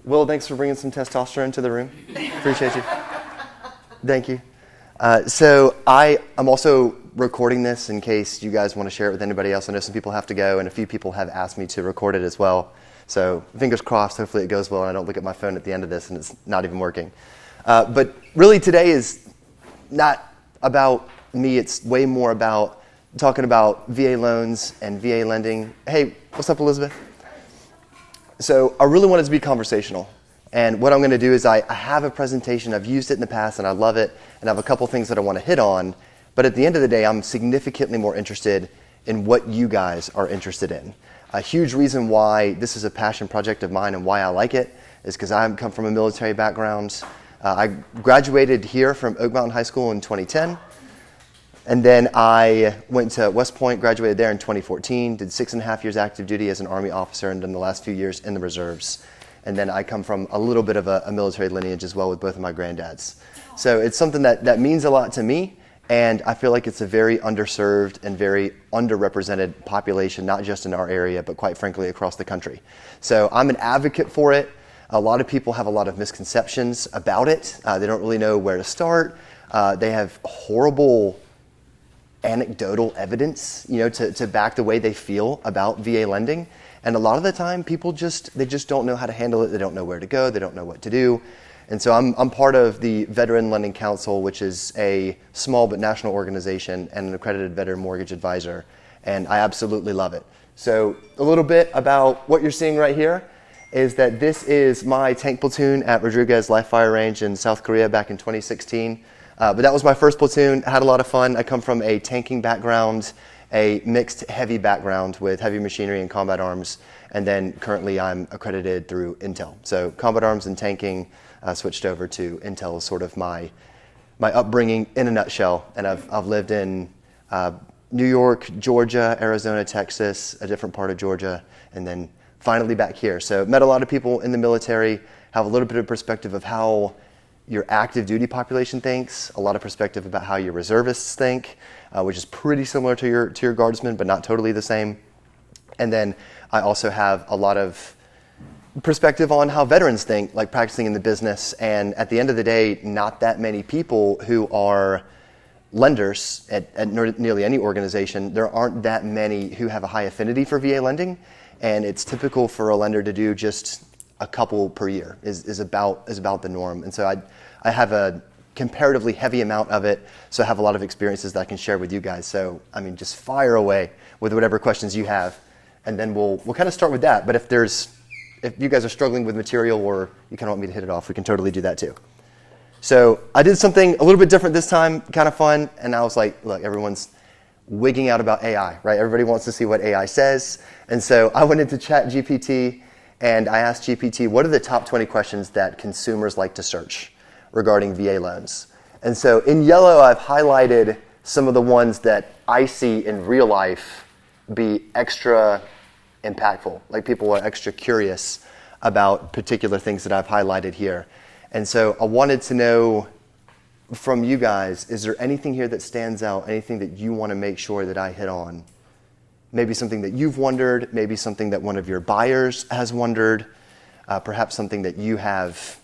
Will, thanks for bringing some testosterone to the room. Appreciate you. Thank you. So I'm also recording this in case you guys want to share it with anybody else. I know some people have to go, and a few people have asked me to record it as well. So fingers crossed, hopefully it goes well, and I don't look at my phone at the end of this and it's not even working. But really today is not about me. It's way more about talking about VA loans and VA lending. Hey, what's up, Elizabeth? So I really want it to be conversational. And what I'm going to do is I have a presentation. I've used it in the past, and I love it. And I have a couple things that I want to hit on. But at the end of the day, I'm significantly more interested in what you guys are interested in. A huge reason why this is a passion project of mine and why I like it is because I come from a military background. I graduated here from Oak Mountain High School in 2010. And then I went to West Point, graduated there in 2014, did 6.5 years active duty as an Army officer, and then the last few years in the reserves. And then I come from a little bit of a military lineage as well with both of my granddads. So it's something that means a lot to me, and I feel like it's a very underserved and very underrepresented population, not just in our area, but quite frankly across the country. So I'm an advocate for it. A lot of people have a lot of misconceptions about it. They don't really know where to start. They have horrible anecdotal evidence, to back the way they feel about VA lending. And a lot of the time, people just don't know how to handle it. They don't know where to go. They don't know what to do. And so I'm part of the Veteran Lending Council, which is a small but national organization and an accredited veteran mortgage advisor. And I absolutely love it. So a little bit about what you're seeing right here is that this is my tank platoon at Rodriguez Live Fire Range in South Korea back in 2016. But that was my first platoon. I had a lot of fun. I come from a tanking background, a mixed heavy background with heavy machinery and combat arms, and then currently I'm accredited through Intel. So combat arms and tanking, switched over to Intel as sort of my upbringing in a nutshell. And I've lived in New York, Georgia, Arizona, Texas, a different part of Georgia, and then finally back here. So met a lot of people in the military, have a little bit of perspective of how your active duty population thinks, a lot of perspective about how your reservists think, which is pretty similar to your guardsmen, but not totally the same. And then I also have a lot of perspective on how veterans think, like practicing in the business. And at the end of the day, not that many people who are lenders at nearly any organization, there aren't that many who have a high affinity for VA lending. And it's typical for a lender to do just a couple per year is about the norm. And so I have a comparatively heavy amount of it, so I have a lot of experiences that I can share with you guys. So I mean, just fire away with whatever questions you have, and then we'll kind of start with that. But if you guys are struggling with material or you kind of want me to hit it off, we can totally do that too. So I did something a little bit different this time, kind of fun, and I was like, look, everyone's wigging out about AI, right? Everybody wants to see what AI says, and so I went into ChatGPT. And I asked GPT, what are the top 20 questions that consumers like to search regarding VA loans? And so in yellow, I've highlighted some of the ones that I see in real life be extra impactful, like people are extra curious about particular things that I've highlighted here. And so I wanted to know from you guys, is there anything here that stands out, anything that you want to make sure that I hit on? Maybe something that you've wondered, maybe something that one of your buyers has wondered, perhaps something that you have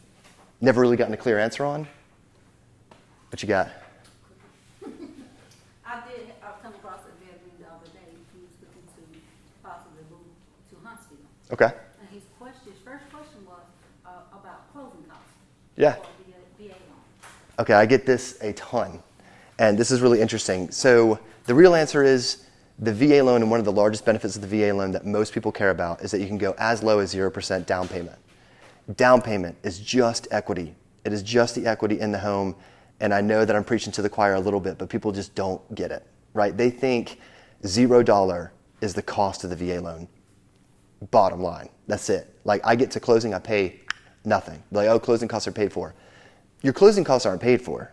never really gotten a clear answer on. What you got? I've come across a veteran the other day who was looking to possibly move to Huntsville. Okay. And his first question was about closing costs. Yeah. For the VA loan. Okay, I get this a ton, and this is really interesting. So the real answer is, the VA loan, and one of the largest benefits of the VA loan that most people care about is that you can go as low as 0% down payment. Down payment is just equity. It is just the equity in the home, and I know that I'm preaching to the choir a little bit, but people just don't get it, right? They think $0 is the cost of the VA loan. Bottom line, that's it. Like I get to closing, I pay nothing. Like, oh, closing costs are paid for. Your closing costs aren't paid for.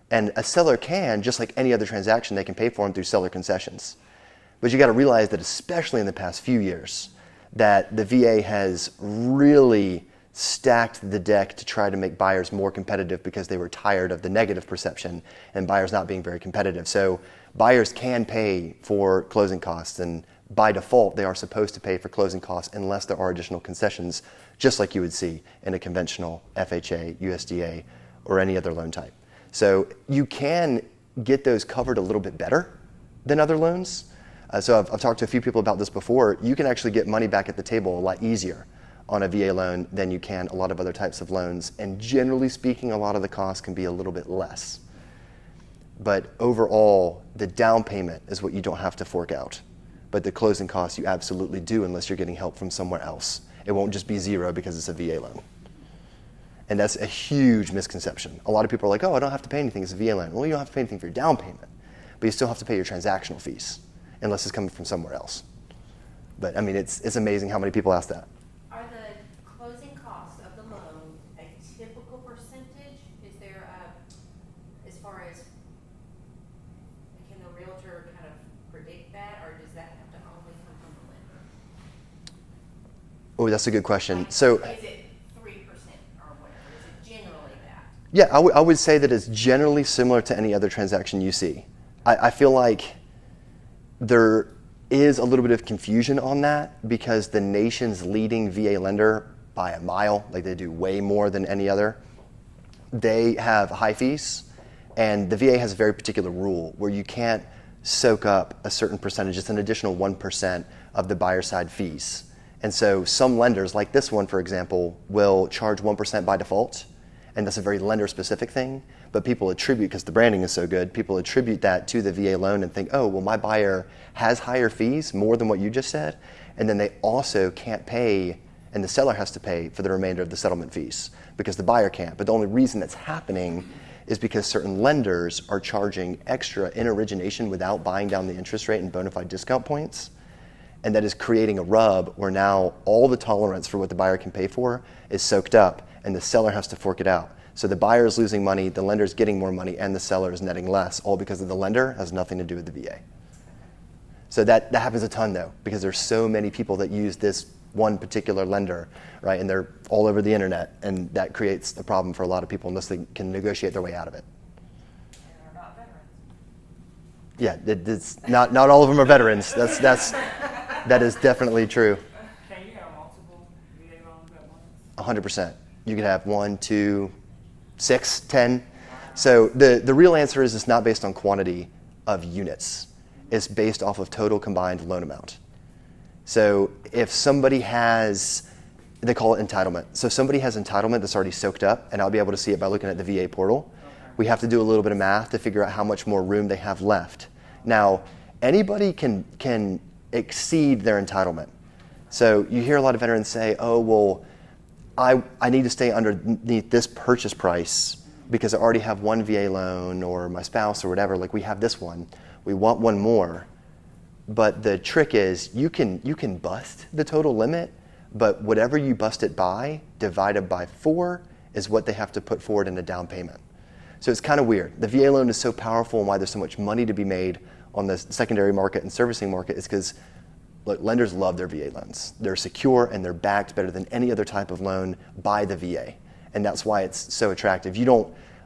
And a seller can, just like any other transaction, they can pay for them through seller concessions. But you got to realize that especially in the past few years, that the VA has really stacked the deck to try to make buyers more competitive because they were tired of the negative perception and buyers not being very competitive. So buyers can pay for closing costs, and by default, they are supposed to pay for closing costs unless there are additional concessions, just like you would see in a conventional FHA, USDA, or any other loan type. So you can get those covered a little bit better than other loans. So I've talked to a few people about this before. You can actually get money back at the table a lot easier on a VA loan than you can a lot of other types of loans. And generally speaking, a lot of the costs can be a little bit less. But overall, the down payment is what you don't have to fork out. But the closing costs you absolutely do unless you're getting help from somewhere else. It won't just be zero because it's a VA loan. And that's a huge misconception. A lot of people are like, oh, I don't have to pay anything, it's a VA loan. Well, you don't have to pay anything for your down payment, but you still have to pay your transactional fees unless it's coming from somewhere else. But I mean, it's amazing how many people ask that. Are the closing costs of the loan a typical percentage? Is there as far as, can the realtor kind of predict that, or does that have to only come from the lender? Oh, that's a good question. Like, So, is it 3% or whatever? Is it generally that? yeah, I would say that it's generally similar to any other transaction you see. I feel like there is a little bit of confusion on that because the nation's leading VA lender by a mile, like they do way more than any other, they have high fees, and the VA has a very particular rule where you can't soak up a certain percentage. It's an additional 1% of the buyer side fees. And so some lenders, like this one, for example, will charge 1% by default, and that's a very lender-specific thing. But people attribute, because the branding is so good, people attribute that to the VA loan and think, oh, well, my buyer has higher fees, more than what you just said, and then they also can't pay, and the seller has to pay for the remainder of the settlement fees because the buyer can't. But the only reason that's happening is because certain lenders are charging extra in origination without buying down the interest rate and bona fide discount points. And that is creating a rub where now all the tolerance for what the buyer can pay for is soaked up and the seller has to fork it out. So the buyer is losing money, the lender is getting more money, and the seller is netting less, all because of the lender has nothing to do with the VA. So that happens a ton though, because there's so many people that use this one particular lender, right? And they're all over the internet, and that creates a problem for a lot of people unless they can negotiate their way out of it. And they're not veterans. Yeah, it's not all of them are veterans. That is definitely true. Can you have multiple VA loans at once? 100%. You could have 1, 2, 6, 10. So the real answer is it's not based on quantity of units. It's based off of total combined loan amount. So if somebody has, they call it entitlement. So if somebody has entitlement that's already soaked up, and I'll be able to see it by looking at the VA portal, we have to do a little bit of math to figure out how much more room they have left. Now, anybody can exceed their entitlement. So you hear a lot of veterans say, oh, well, I need to stay underneath this purchase price because I already have one VA loan or my spouse or whatever, like we have this one. We want one more. But the trick is you can bust the total limit, but whatever you bust it by divided by 4 is what they have to put forward in a down payment. So it's kind of weird. The VA loan is so powerful, and why there's so much money to be made on the secondary market and servicing market is because lenders love their VA loans. They're secure and they're backed better than any other type of loan by the VA. And that's why it's so attractive.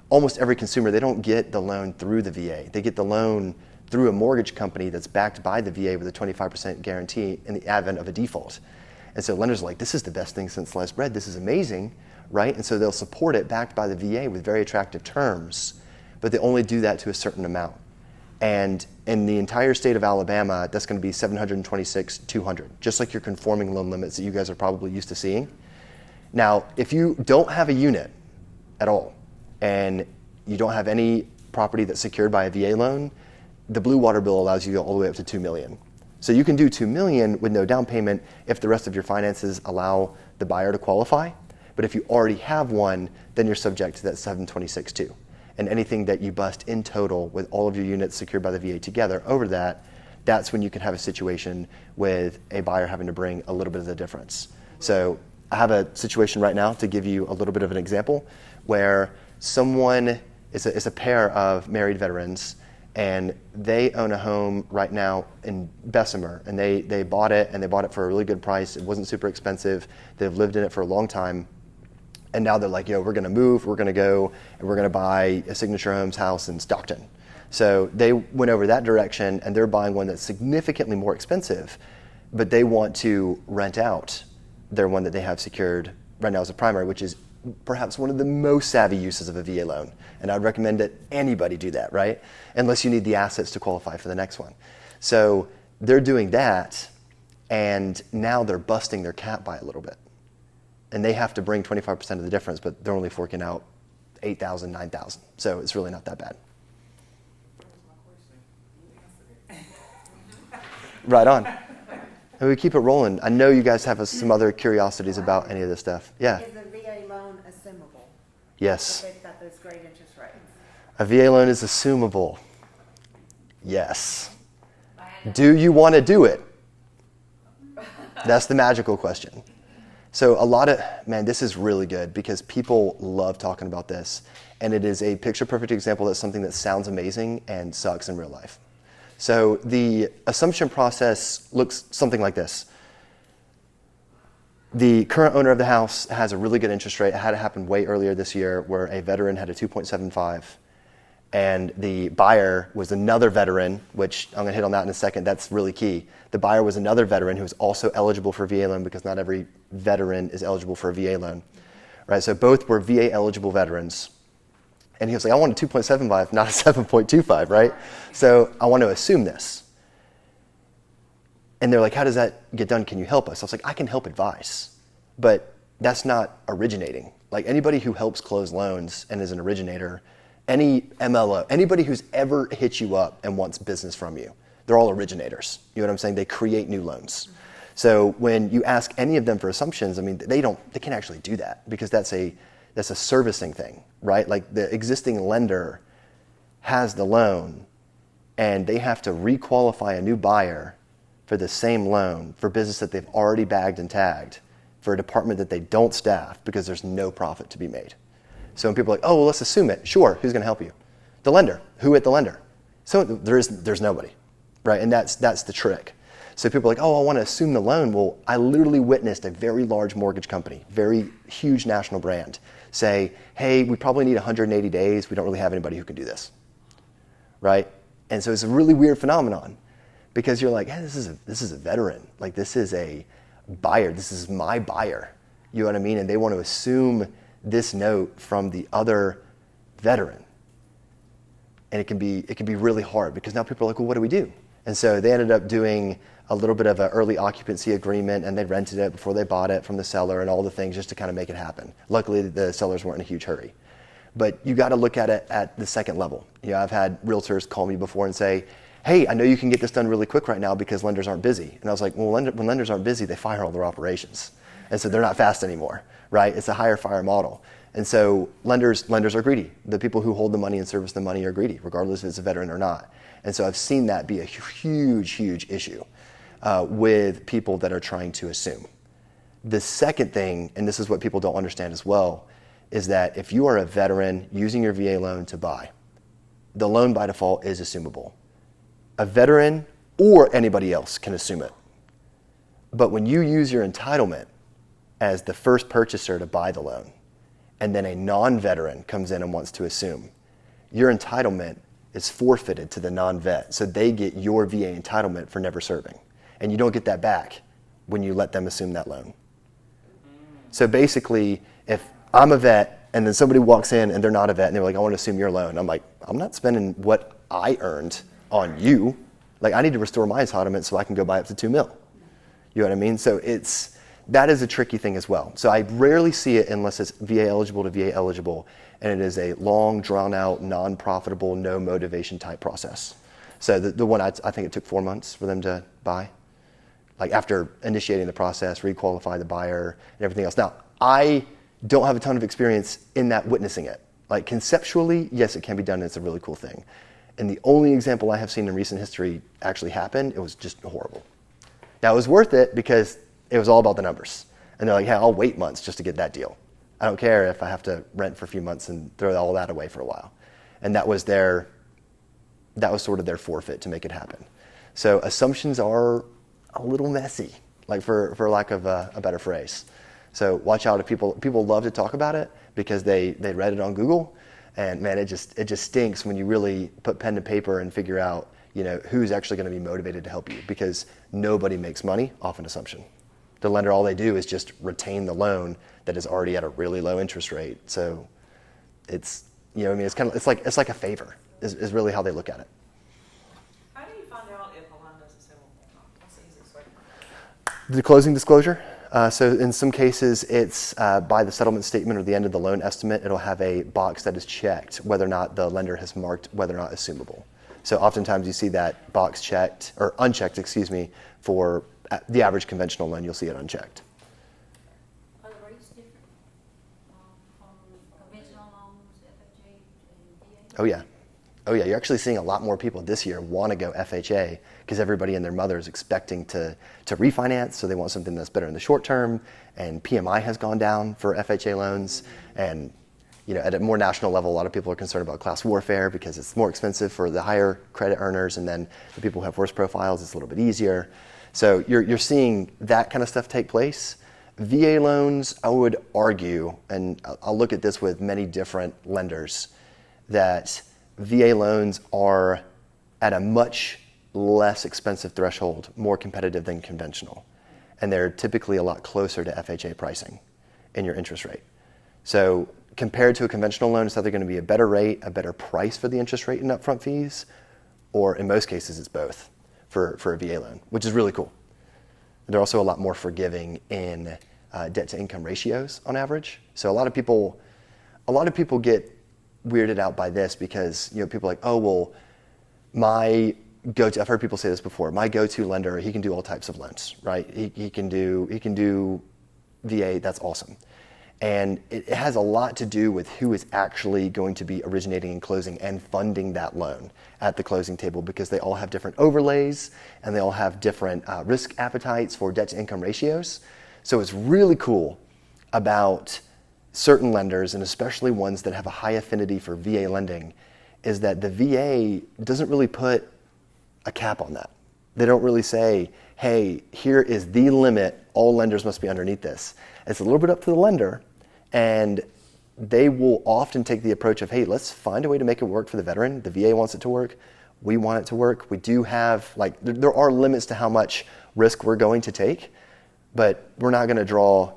Almost every consumer, they don't get the loan through the VA. They get the loan through a mortgage company that's backed by the VA with a 25% guarantee in the advent of a default. And so lenders are like, this is the best thing since sliced bread. This is amazing, right? And so they'll support it backed by the VA with very attractive terms, but they only do that to a certain amount. And in the entire state of Alabama, that's going to be $726,200, just like your conforming loan limits that you guys are probably used to seeing. Now, if you don't have a unit at all, and you don't have any property that's secured by a VA loan, the Blue Water bill allows you to go all the way up to $2 million. So you can do $2 million with no down payment if the rest of your finances allow the buyer to qualify. But if you already have one, then you're subject to that $726,200. And anything that you bust in total with all of your units secured by the VA together over that, that's when you can have a situation with a buyer having to bring a little bit of the difference. So I have a situation right now to give you a little bit of an example where someone is a pair of married veterans, and they own a home right now in Bessemer, and they bought it, and they bought it for a really good price. It wasn't super expensive. They've lived in it for a long time. And now they're like, we're going to move, we're going to go, and we're going to buy a Signature Homes house in Stockton. So they went over that direction, and they're buying one that's significantly more expensive, but they want to rent out their one that they have secured right now as a primary, which is perhaps one of the most savvy uses of a VA loan. And I'd recommend that anybody do that, right? Unless you need the assets to qualify for the next one. So they're doing that, and now they're busting their cap by a little bit. And they have to bring 25% of the difference, but they're only forking out $8,000, $9,000. So it's really not that bad. Right on. And we keep it rolling. I know you guys have some other curiosities about any of this stuff. Yeah. Is a VA loan assumable? Yes. If they've got those great interest rates. A VA loan is assumable. Yes. Do you want to do it? That's the magical question. So this is really good because people love talking about this. And it is a picture-perfect example that's something that sounds amazing and sucks in real life. So the assumption process looks something like this. The current owner of the house has a really good interest rate. It had happened way earlier this year where a veteran had a 2.75, and the buyer was another veteran, which I'm going to hit on that in a second. That's really key. The buyer was another veteran who was also eligible for a VA loan because not every veteran is eligible for a VA loan. Right? So both were VA eligible veterans. And he was like, I want a 2.75, not a 7.25, right? So I want to assume this. And they're like, how does that get done? Can you help us? I was like, I can help advise, but that's not originating. Like anybody who helps close loans and is an originator, any MLO, anybody who's ever hit you up and wants business from you, they're all originators. You know what I'm saying? They create new loans. So when you ask any of them for assumptions, I mean, they can't actually do that because that's a servicing thing, right? Like the existing lender has the loan and they have to requalify a new buyer for the same loan for business that they've already bagged and tagged for a department that they don't staff because there's no profit to be made. So when people are like, oh, well, let's assume it. Sure, who's going to help you? The lender. Who at the lender? So there's nobody, right? And that's the trick. So people are like, oh, I want to assume the loan. Well, I literally witnessed a very large mortgage company, very huge national brand, say, hey, we probably need 180 days. We don't really have anybody who can do this, right? And so it's a really weird phenomenon because you're like, hey, this is a veteran. Like this is a buyer. This is my buyer. You know what I mean? And they want to assume this note from the other veteran. And it can be really hard because now people are like, well, what do we do? And so they ended up doing a little bit of an early occupancy agreement, and they rented it before they bought it from the seller and all the things just to kind of make it happen. Luckily, the sellers weren't in a huge hurry. But you got to look at it at the second level. You know, I've had realtors call me before and say, hey, I know you can get this done really quick right now because lenders aren't busy. And I was like, well, when lenders aren't busy, they fire all their operations. And so they're not fast anymore, right? It's a hire fire model. And so lenders are greedy. The people who hold the money and service the money are greedy, regardless if it's a veteran or not. And so I've seen that be a huge, huge issue with people that are trying to assume. The second thing, and this is what people don't understand as well, is that if you are a veteran using your VA loan to buy, the loan by default is assumable. A veteran or anybody else can assume it. But when you use your entitlement as the first purchaser to buy the loan, and then a non-veteran comes in and wants to assume, your entitlement is forfeited to the non-vet, so they get your VA entitlement for never serving. And you don't get that back when you let them assume that loan. So basically, if I'm a vet and then somebody walks in and they're not a vet and they're like, I want to assume your loan, I'm like, I'm not spending what I earned on you. Like, I need to restore my entitlement so I can go buy up to $2 million. You know what I mean? So that is a tricky thing as well. So I rarely see it unless it's VA eligible to VA eligible, and it is a long, drawn-out, non-profitable, no motivation type process. So the one I think it took 4 months for them to buy, like after initiating the process, requalify the buyer, and everything else. Now, I don't have a ton of experience in that witnessing it. Like conceptually, yes, it can be done, and it's a really cool thing. And the only example I have seen in recent history actually happen, it was just horrible. Now, it was worth it because it was all about the numbers. And they're like, hey, I'll wait months just to get that deal. I don't care if I have to rent for a few months and throw all that away for a while. And that was sort of their forfeit to make it happen. So assumptions are a little messy, like for lack of a better phrase. So watch out if people love to talk about it because they read it on Google And man, it just stinks when you really put pen to paper and figure out, who's actually going to be motivated to help you, because nobody makes money off an assumption. The lender, all they do is just retain the loan that is already at a really low interest rate. So it's, it's like a favor is really how they look at it. How do you find out if a loan is assumable or not? What's the easiest way? The closing disclosure. So in some cases, it's by the settlement statement or the end of the loan estimate, it'll have a box that is checked whether or not the lender has marked whether or not assumable. So oftentimes you see that box checked, or unchecked, for the average conventional loan, you'll see it unchecked. Are the rates different from conventional loans, FHA, and VA? Oh yeah, you're actually seeing a lot more people this year want to go FHA because everybody and their mother is expecting to refinance, so they want something that's better in the short term, and PMI has gone down for FHA loans, and at a more national level, a lot of people are concerned about class warfare because it's more expensive for the higher credit earners, and then the people who have worse profiles, it's a little bit easier. So you're seeing that kind of stuff take place. VA loans, I would argue, and I'll look at this with many different lenders, that VA loans are at a much less expensive threshold, more competitive than conventional. And they're typically a lot closer to FHA pricing in your interest rate. So compared to a conventional loan, it's either going to be a better rate, a better price for the interest rate and upfront fees, or in most cases it's both for a VA loan, which is really cool. They're also a lot more forgiving in debt to income ratios on average. So a lot of people get weirded out by this because people are like, oh well, I've heard people say this before, my go-to lender, he can do all types of loans, right? He can do VA, that's awesome. And it has a lot to do with who is actually going to be originating and closing and funding that loan at the closing table, because they all have different overlays and they all have different risk appetites for debt to income ratios. So it's really cool about certain lenders, and especially ones that have a high affinity for VA lending, is that the VA doesn't really put a cap on that. They don't really say, hey, here is the limit, all lenders must be underneath this. It's a little bit up to the lender, and they will often take the approach of, hey, let's find a way to make it work for the veteran. The VA wants it to work. We want it to work. We do have, there are limits to how much risk we're going to take, but we're not going to draw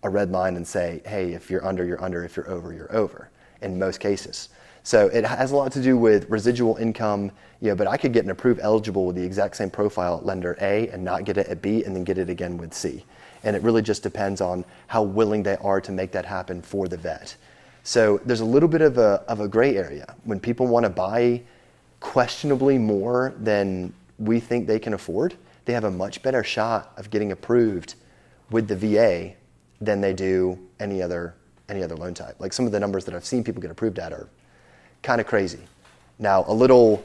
a red line and say, hey, if you're under, you're under. If you're over, you're over, in most cases. So it has a lot to do with residual income, but I could get an approved eligible with the exact same profile at lender A and not get it at B and then get it again with C. And it really just depends on how willing they are to make that happen for the vet. So there's a little bit of a gray area. When people want to buy questionably more than we think they can afford, they have a much better shot of getting approved with the VA than they do any other loan type. Like some of the numbers that I've seen people get approved at are kind of crazy. Now, a little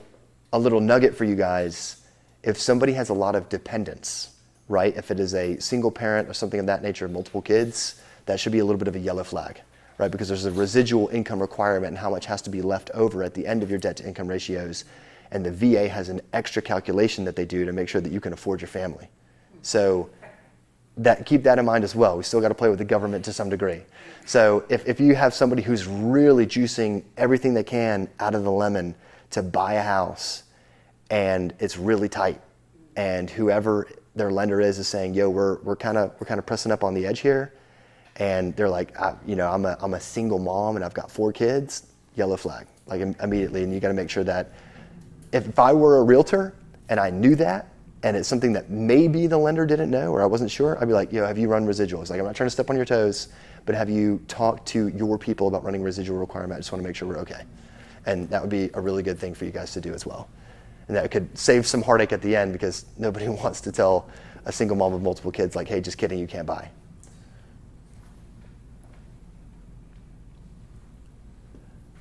nugget for you guys: if somebody has a lot of dependents, right? If it is a single parent or something of that nature, multiple kids, that should be a little bit of a yellow flag, right? Because there's a residual income requirement and how much has to be left over at the end of your debt to income ratios. And the VA has an extra calculation that they do to make sure that you can afford your family. So keep that in mind as well. We still got to play with the government to some degree. So if you have somebody who's really juicing everything they can out of the lemon to buy a house, and it's really tight, and whoever their lender is saying, yo, we're kind of pressing up on the edge here, and they're like, I'm a single mom and I've got 4 kids, yellow flag, like immediately. And you got to make sure that if I were a realtor and I knew that, and it's something that maybe the lender didn't know or I wasn't sure, I'd be like, have you run residuals? Like, I'm not trying to step on your toes, but have you talked to your people about running residual requirement? I just want to make sure we're okay. And that would be a really good thing for you guys to do as well. And that could save some heartache at the end, because nobody wants to tell a single mom with multiple kids, like, hey, just kidding, you can't buy.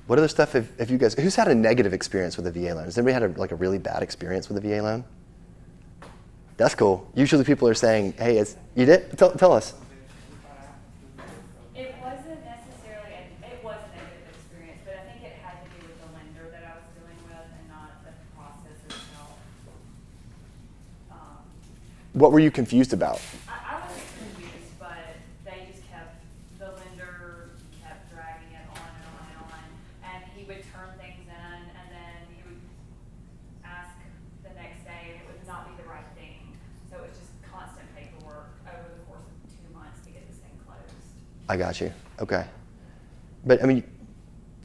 What other stuff, if you guys, who's had a negative experience with a VA loan? Has anybody had a really bad experience with a VA loan? That's cool. Usually people are saying, hey, you did? Tell us. It wasn't necessarily, it was a negative experience, but I think it had to do with the lender that I was dealing with and not the process itself. What were you confused about? I was confused, but the lender kept dragging it on and on and on. And he I got you. Okay. But I mean,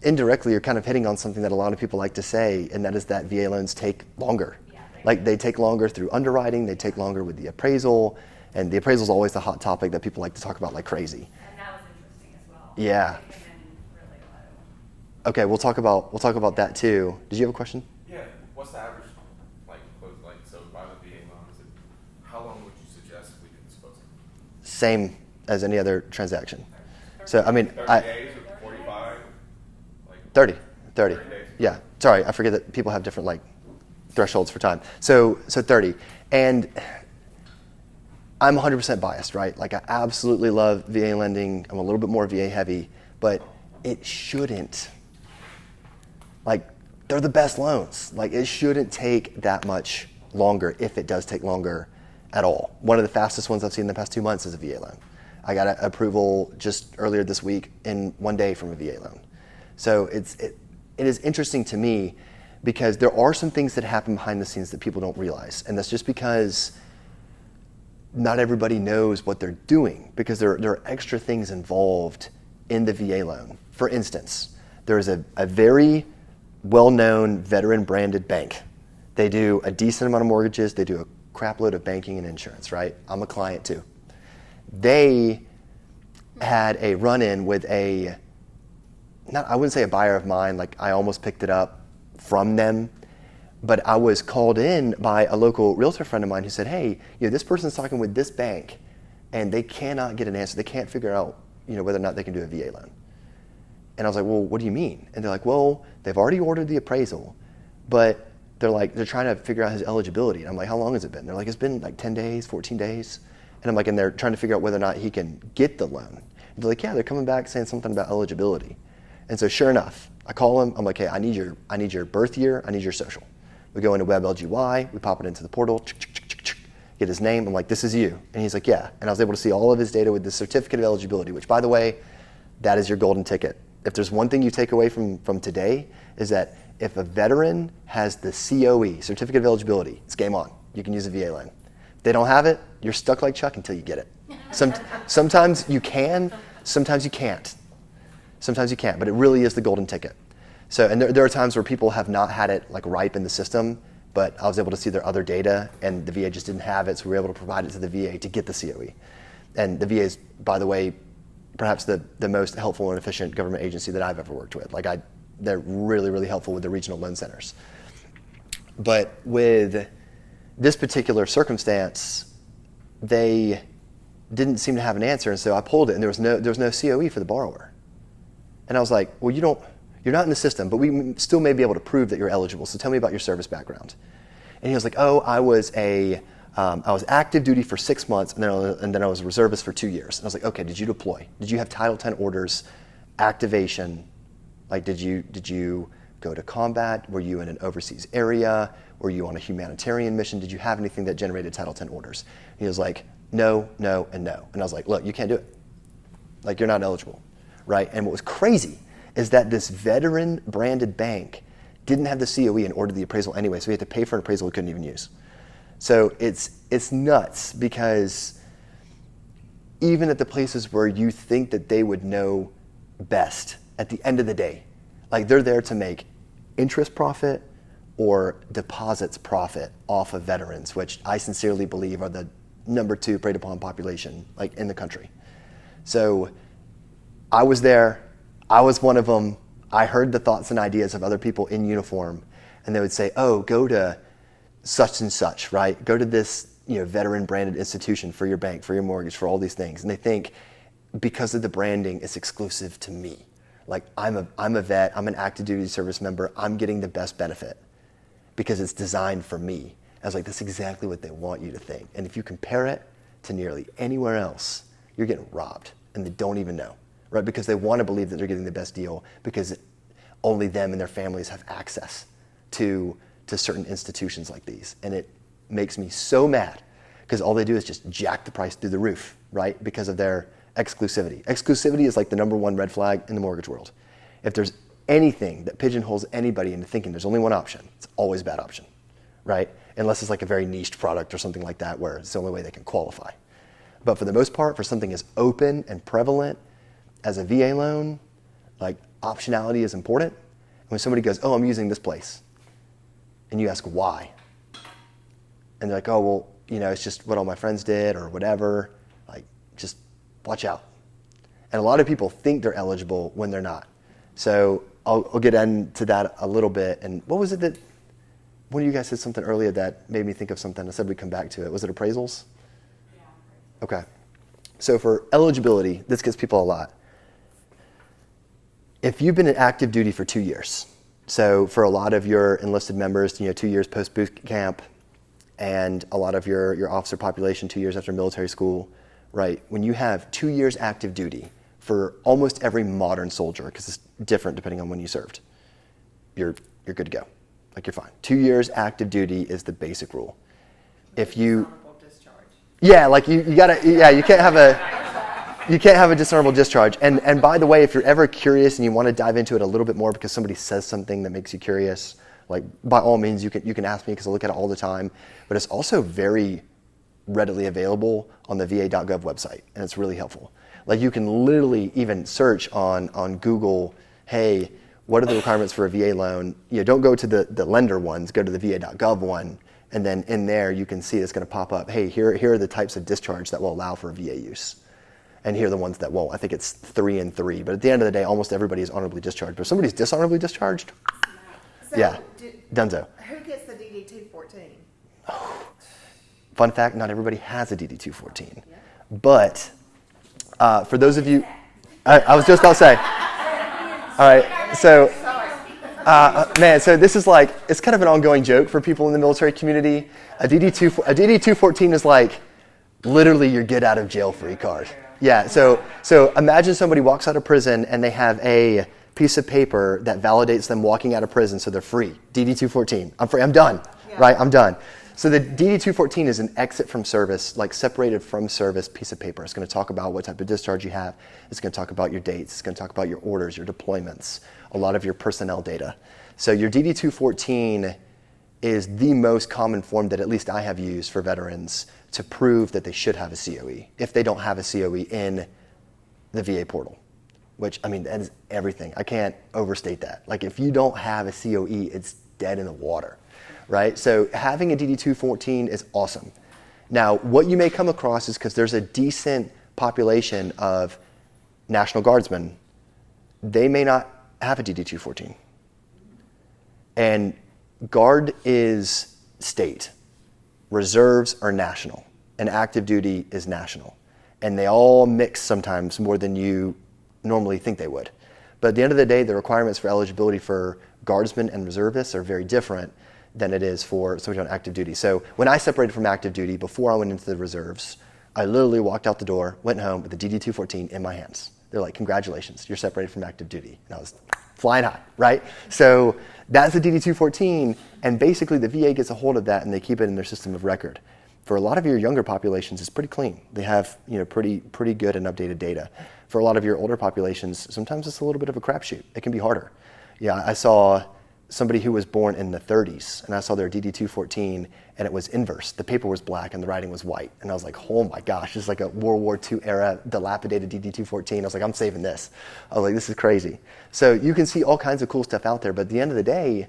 indirectly, you're kind of hitting on something that a lot of people like to say, and that is that VA loans take longer. Yeah, Like they take longer through underwriting, they take longer with the appraisal, and the appraisal is always the hot topic that people like to talk about like crazy. And that was interesting as well. Yeah. It came in really low. Okay, we'll talk about that too. Did you have a question? Yeah, what's the average, so by the VA loan, how long would you suggest we can dispose of it? Same as any other transaction. So I mean, 30 days or 45? 30. 30 days? Yeah. Sorry, I forget that people have different like thresholds for time. So 30. And I'm 100% biased, right? Like I absolutely love VA lending. I'm a little bit more VA heavy, but it shouldn't. Like they're the best loans. Like it shouldn't take that much longer if it does take longer at all. One of the fastest ones I've seen in the past 2 months is a VA loan. I got an approval just earlier this week in 1 day from a VA loan. So it is interesting to me because there are some things that happen behind the scenes that people don't realize. And that's just because not everybody knows what they're doing because there are extra things involved in the VA loan. For instance, there is a very well-known veteran-branded bank. They do a decent amount of mortgages. They do a crapload of banking and insurance, right? I'm a client too. They had a run-in with I wouldn't say a buyer of mine, like I almost picked it up from them, but I was called in by a local realtor friend of mine who said, hey, this person's talking with this bank and they cannot get an answer. They can't figure out, whether or not they can do a VA loan. And I was like, well, what do you mean? And they're like, well, they've already ordered the appraisal, but they're trying to figure out his eligibility. And I'm like, how long has it been? They're like, it's been like 10 days, 14 days. And I'm like, and they're trying to figure out whether or not he can get the loan. And they're like, yeah, they're coming back saying something about eligibility. And so sure enough, I call him. I'm like, hey, I need your birth year. I need your social. We go into WebLGY. We pop it into the portal. Get his name. I'm like, this is you. And he's like, yeah. And I was able to see all of his data with the certificate of eligibility, which, by the way, that is your golden ticket. If there's one thing you take away from today is that if a veteran has the COE, certificate of eligibility, it's game on. You can use a VA loan. If they don't have it, you're stuck like Chuck until you get it. Sometimes you can, sometimes you can't. Sometimes you can't, but it really is the golden ticket. So, and there are times where people have not had it like ripe in the system, but I was able to see their other data and the VA just didn't have it, so we were able to provide it to the VA to get the COE. And the VA is, by the way, perhaps the most helpful and efficient government agency that I've ever worked with. They're really, really helpful with the regional loan centers. But with this particular circumstance, they didn't seem to have an answer, and so I pulled it, and there was no COE for the borrower. And I was like, well, you're not in the system, but we still may be able to prove that you're eligible, so tell me about your service background. And he was like, oh, I was active duty for 6 months, and then I was a reservist for 2 years. And I was like, okay, did you deploy? Did you have Title 10 orders, activation? Like, did you go to combat? Were you in an overseas area? Were you on a humanitarian mission? Did you have anything that generated Title 10 orders? And he was like, no, no, and no. And I was like, look, you can't do it. Like, you're not eligible, right? And what was crazy is that this veteran-branded bank didn't have the COE and ordered the appraisal anyway, so we had to pay for an appraisal we couldn't even use. So it's nuts because even at the places where you think that they would know best, at the end of the day, like they're there to make interest profit or deposits profit off of veterans, which I sincerely believe are the number 2 preyed upon population like in the country. So I was there. I was one of them. I heard the thoughts and ideas of other people in uniform, and they would say, oh, go to such and such, right? Go to this veteran-branded institution for your bank, for your mortgage, for all these things. And they think because of the branding, it's exclusive to me. Like, I'm a vet, I'm an active duty service member, I'm getting the best benefit because it's designed for me. I was like, that's exactly what they want you to think. And if you compare it to nearly anywhere else, you're getting robbed, and they don't even know, right? Because they want to believe that they're getting the best deal because only them and their families have access to certain institutions like these. And it makes me so mad because all they do is just jack the price through the roof, right? Because of their exclusivity. Exclusivity is like the number 1 red flag in the mortgage world. If there's anything that pigeonholes anybody into thinking there's only one option, it's always a bad option, right? Unless it's like a very niched product or something like that where it's the only way they can qualify. But for the most part, for something as open and prevalent, as a VA loan, like optionality is important. And when somebody goes, oh, I'm using this place, and you ask why, and they're like, oh, well, it's just what all my friends did or whatever, like just watch out. And a lot of people think they're eligible when they're not. So I'll get into that a little bit. And what was it that, one of you guys said something earlier that made me think of something. I said we'd come back to it. Was it appraisals? Yeah. Okay. So for eligibility, this gets people a lot. If you've been in active duty for 2 years, so for a lot of your enlisted members, 2 years post boot camp, and a lot of your officer population 2 years after military school, right? When you have 2 years active duty for almost every modern soldier, because it's different depending on when you served, you're good to go. Like you're fine. 2 years active duty is the basic rule. If you, Dishonorable discharge. yeah, like you gotta, yeah, you can't have a dishonorable discharge. And by the way, if you're ever curious and you want to dive into it a little bit more because somebody says something that makes you curious, like by all means you can ask me because I look at it all the time. But it's also very readily available on the va.gov website, and it's really helpful. Like you can literally even search on Google, hey, what are the requirements for a VA loan? Don't go to the lender ones, go to the va.gov one, and then in there you can see it's going to pop up, hey, here are the types of discharge that will allow for VA use. And here are the ones that won't. I think it's 3 and 3. But at the end of the day, almost everybody is honorably discharged. But if somebody's dishonorably discharged, So yeah, dunzo. Who gets the DD 214? Fun fact, not everybody has a DD 214. But for those of you, I was just about to say, all right, so, man, so this is like, it's kind of an ongoing joke for people in the military community. A DD 214 is like literally your get out of jail free card. Yeah, so imagine somebody walks out of prison and they have a piece of paper that validates them walking out of prison so they're free. DD 214. I'm free, I'm done, right? I'm done. So the DD 214 is an exit from service, like separated from service piece of paper. It's going to talk about what type of discharge you have. It's going to talk about your dates. It's going to talk about your orders, your deployments, a lot of your personnel data. So your DD 214 is the most common form that at least I have used for veterans to prove that they should have a COE if they don't have a COE in the VA portal, which, I mean, that is everything. I can't overstate that. Like, if you don't have a COE, it's dead in the water, right? So having a DD 214 is awesome. Now, what you may come across is because there's a decent population of National Guardsmen, they may not have a DD 214. And Guard is state. Reserves are national, and active duty is national. And they all mix sometimes more than you normally think they would. But at the end of the day, the requirements for eligibility for guardsmen and reservists are very different than it is for somebody on active duty. So when I separated from active duty, before I went into the reserves, I literally walked out the door, went home with the DD 214 in my hands. They're like, congratulations, you're separated from active duty. And I was flying high, right? So that's the DD 214, and basically the VA gets a hold of that and they keep it in their system of record. For a lot of your younger populations, it's pretty clean. They have pretty good and updated data. For a lot of your older populations, sometimes it's a little bit of a crapshoot. It can be harder. Yeah, I saw somebody who was born in the 30s, and I saw their DD 214, and it was inverse. The paper was black and the writing was white. And I was like, oh my gosh, this is like a World War II era dilapidated DD 214. I was like, I'm saving this. I was like, this is crazy. So you can see all kinds of cool stuff out there, but at the end of the day,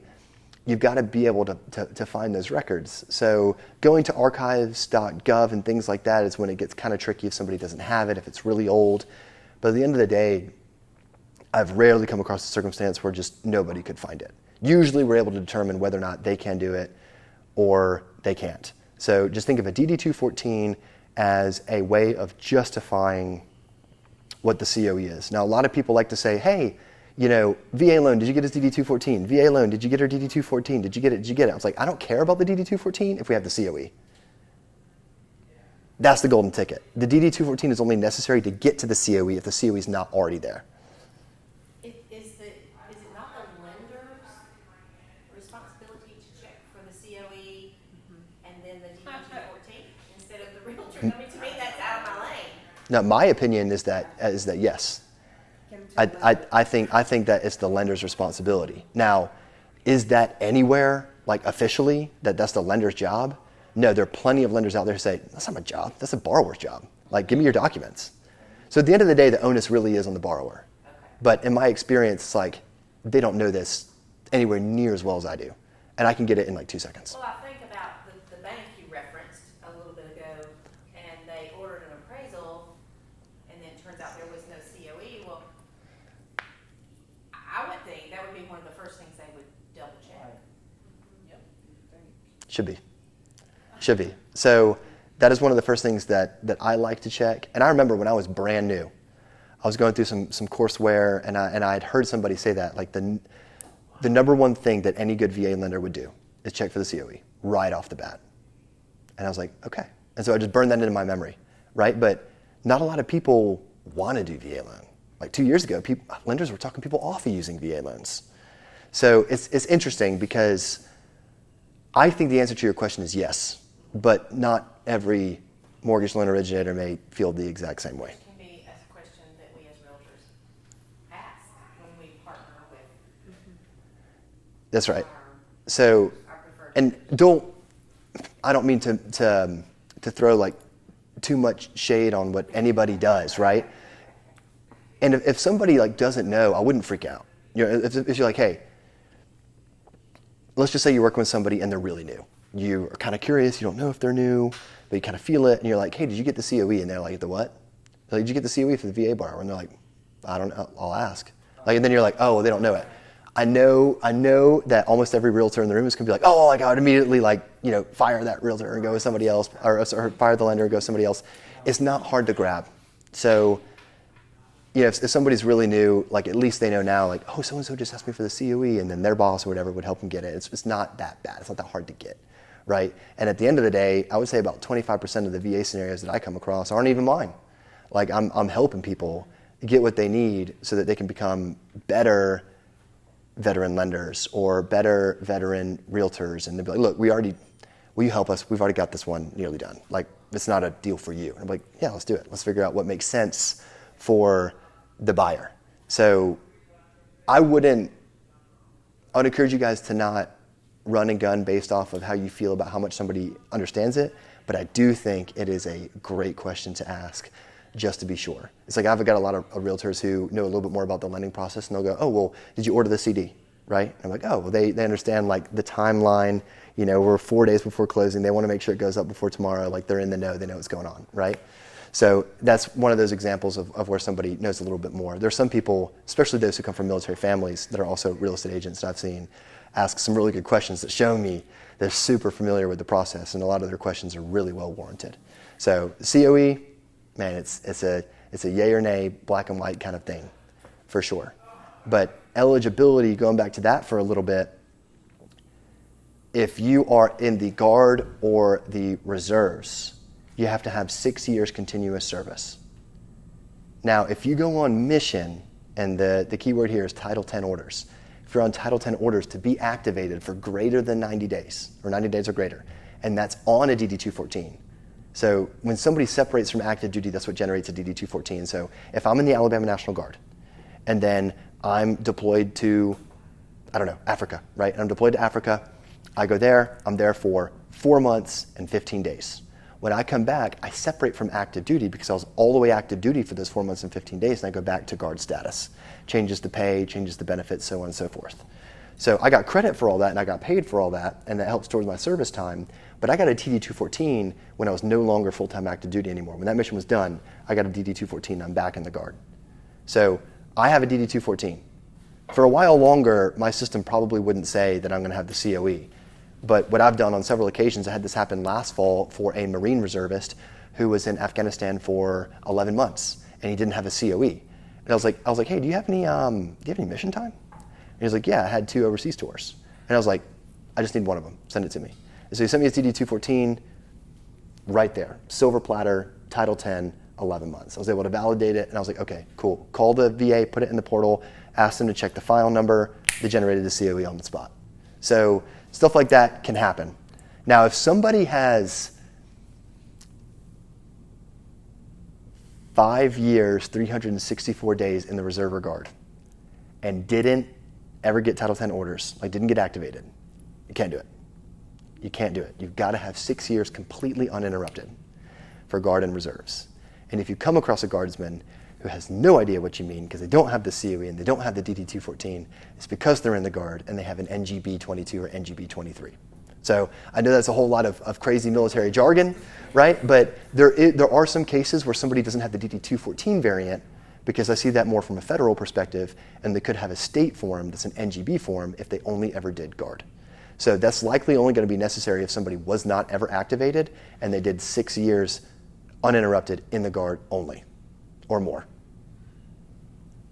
you've got to be able to find those records. So going to archives.gov and things like that is when it gets kind of tricky if somebody doesn't have it, if it's really old. But at the end of the day, I've rarely come across a circumstance where just nobody could find it. Usually we're able to determine whether or not they can do it or they can't. So just think of a DD 214 as a way of justifying what the COE is. Now, a lot of people like to say, hey, VA loan, did you get his DD 214? VA loan, did you get her DD 214? Did you get it? Did you get it? I was like, I don't care about the DD 214 if we have the COE. That's the golden ticket. The DD 214 is only necessary to get to the COE if the COE is not already there. Is it not the lender's responsibility to check for the COE and then the DD 214 instead of the realtor? I mean, to me, that's out of my lane. Now, my opinion is that yes. I think that it's the lender's responsibility. Now, is that anywhere, like officially, that's the lender's job? No, there are plenty of lenders out there who say, that's not my job, that's a borrower's job. Like, give me your documents. So at the end of the day, the onus really is on the borrower. Okay. But in my experience, it's like they don't know this anywhere near as well as I do. And I can get it in like 2 seconds. Well, I think about the bank you referenced a little bit ago, and they ordered an appraisal, and then it turns out there was no COE. Well, I would think that would be one of the first things they would double check. Should be. Should be. So that is one of the first things that I like to check. And I remember when I was brand new, I was going through some courseware, and I had heard somebody say that, like the number one thing that any good VA lender would do is check for the COE right off the bat. And I was like, okay. And so I just burned that into my memory, right? But not a lot of people want to do VA loan. Like 2 years ago, lenders were talking people off of using VA loans. So it's interesting because I think the answer to your question is yes, but not every mortgage loan originator may feel the exact same way. Which can be a question that we as realtors ask when we partner with That's right. So, our preferred. and I don't mean to throw like too much shade on what anybody does, right? And if somebody like doesn't know, I wouldn't freak out. You know, if you're like, hey, let's just say you're working with somebody and they're really new. You are kind of curious, you don't know if they're new, but you kind of feel it, and you're like, hey, did you get the COE? And they're like, the what? They're like, did you get the COE for the VA borrower? And they're like, I don't know, I'll ask. Like, and then you're like, oh, well, they don't know it. I know that almost every realtor in the room is going to be like, oh, like I would immediately fire that realtor and go with somebody else, or fire the lender and go with somebody else. It's not hard to grab. So, if somebody's really new, like at least they know now, like, oh, so-and-so just asked me for the COE, and then their boss or whatever would help them get it. It's not that bad. It's not that hard to get, right? And at the end of the day, I would say about 25% of the VA scenarios that I come across aren't even mine. Like I'm helping people get what they need so that they can become better veteran lenders or better veteran realtors. And they'll be like, look, will you help us? We've already got this one nearly done. Like, it's not a deal for you. And I'm like, yeah, let's do it. Let's figure out what makes sense for the buyer. So I would encourage you guys to not run and gun based off of how you feel about how much somebody understands it, but I do think it is a great question to ask just to be sure. It's like I've got a lot of realtors who know a little bit more about the lending process, and they'll go, oh, well, did you order the CD, right? And I'm like, oh, well, they understand like the timeline, we're 4 days before closing, they want to make sure it goes up before tomorrow, like they're in the know, they know what's going on, right? So that's one of those examples of where somebody knows a little bit more. There's some people, especially those who come from military families that are also real estate agents that I've seen, ask some really good questions that show me they're super familiar with the process, and a lot of their questions are really well warranted. So COE, man, it's a yay or nay, black and white kind of thing, for sure. But eligibility, going back to that for a little bit, if you are in the Guard or the Reserves, you have to have 6 years continuous service. Now, if you go on mission, and the key word here is Title 10 orders, if you're on Title 10 orders to be activated for greater than 90 days, or 90 days or greater, and that's on a DD-214. So when somebody separates from active duty, that's what generates a DD-214. So if I'm in the Alabama National Guard, and then I'm deployed to, Africa, right? I'm deployed to Africa, I go there, I'm there for 4 months and 15 days. When I come back, I separate from active duty because I was all the way active duty for those 4 months and 15 days, and I go back to Guard status. Changes the pay, changes the benefits, so on and so forth. So I got credit for all that, and I got paid for all that, and that helps towards my service time. But I got a DD-214 when I was no longer full-time active duty anymore. When that mission was done, I got a DD-214, and I'm back in the Guard. So I have a DD-214. For a while longer, my system probably wouldn't say that I'm going to have the COE. But what I've done on several occasions, I had this happen last fall for a Marine reservist who was in Afghanistan for 11 months, and he didn't have a COE. And I was like, hey, do you have any mission time? And he was like, yeah, I had 2 overseas tours. And I was like, I just need one of them. Send it to me. And so he sent me his DD-214 right there, silver platter, Title 10, 11 months. I was able to validate it, and I was like, okay, cool. Call the VA, put it in the portal, ask them to check the file number. They generated the COE on the spot. So stuff like that can happen. Now, if somebody has 5 years, 364 days in the Reserve or Guard and didn't ever get Title 10 orders, like didn't get activated, you can't do it. You can't do it. You've got to have 6 years completely uninterrupted for Guard and Reserves. And if you come across a Guardsman who has no idea what you mean because they don't have the COE and they don't have the DD-214, it's because they're in the Guard and they have an NGB-22 or NGB-23. So I know that's a whole lot of crazy military jargon, right? But there are some cases where somebody doesn't have the DD-214 variant because I see that more from a federal perspective, and they could have a state form that's an NGB form if they only ever did Guard. So that's likely only going to be necessary if somebody was not ever activated and they did 6 years uninterrupted in the Guard only, or more.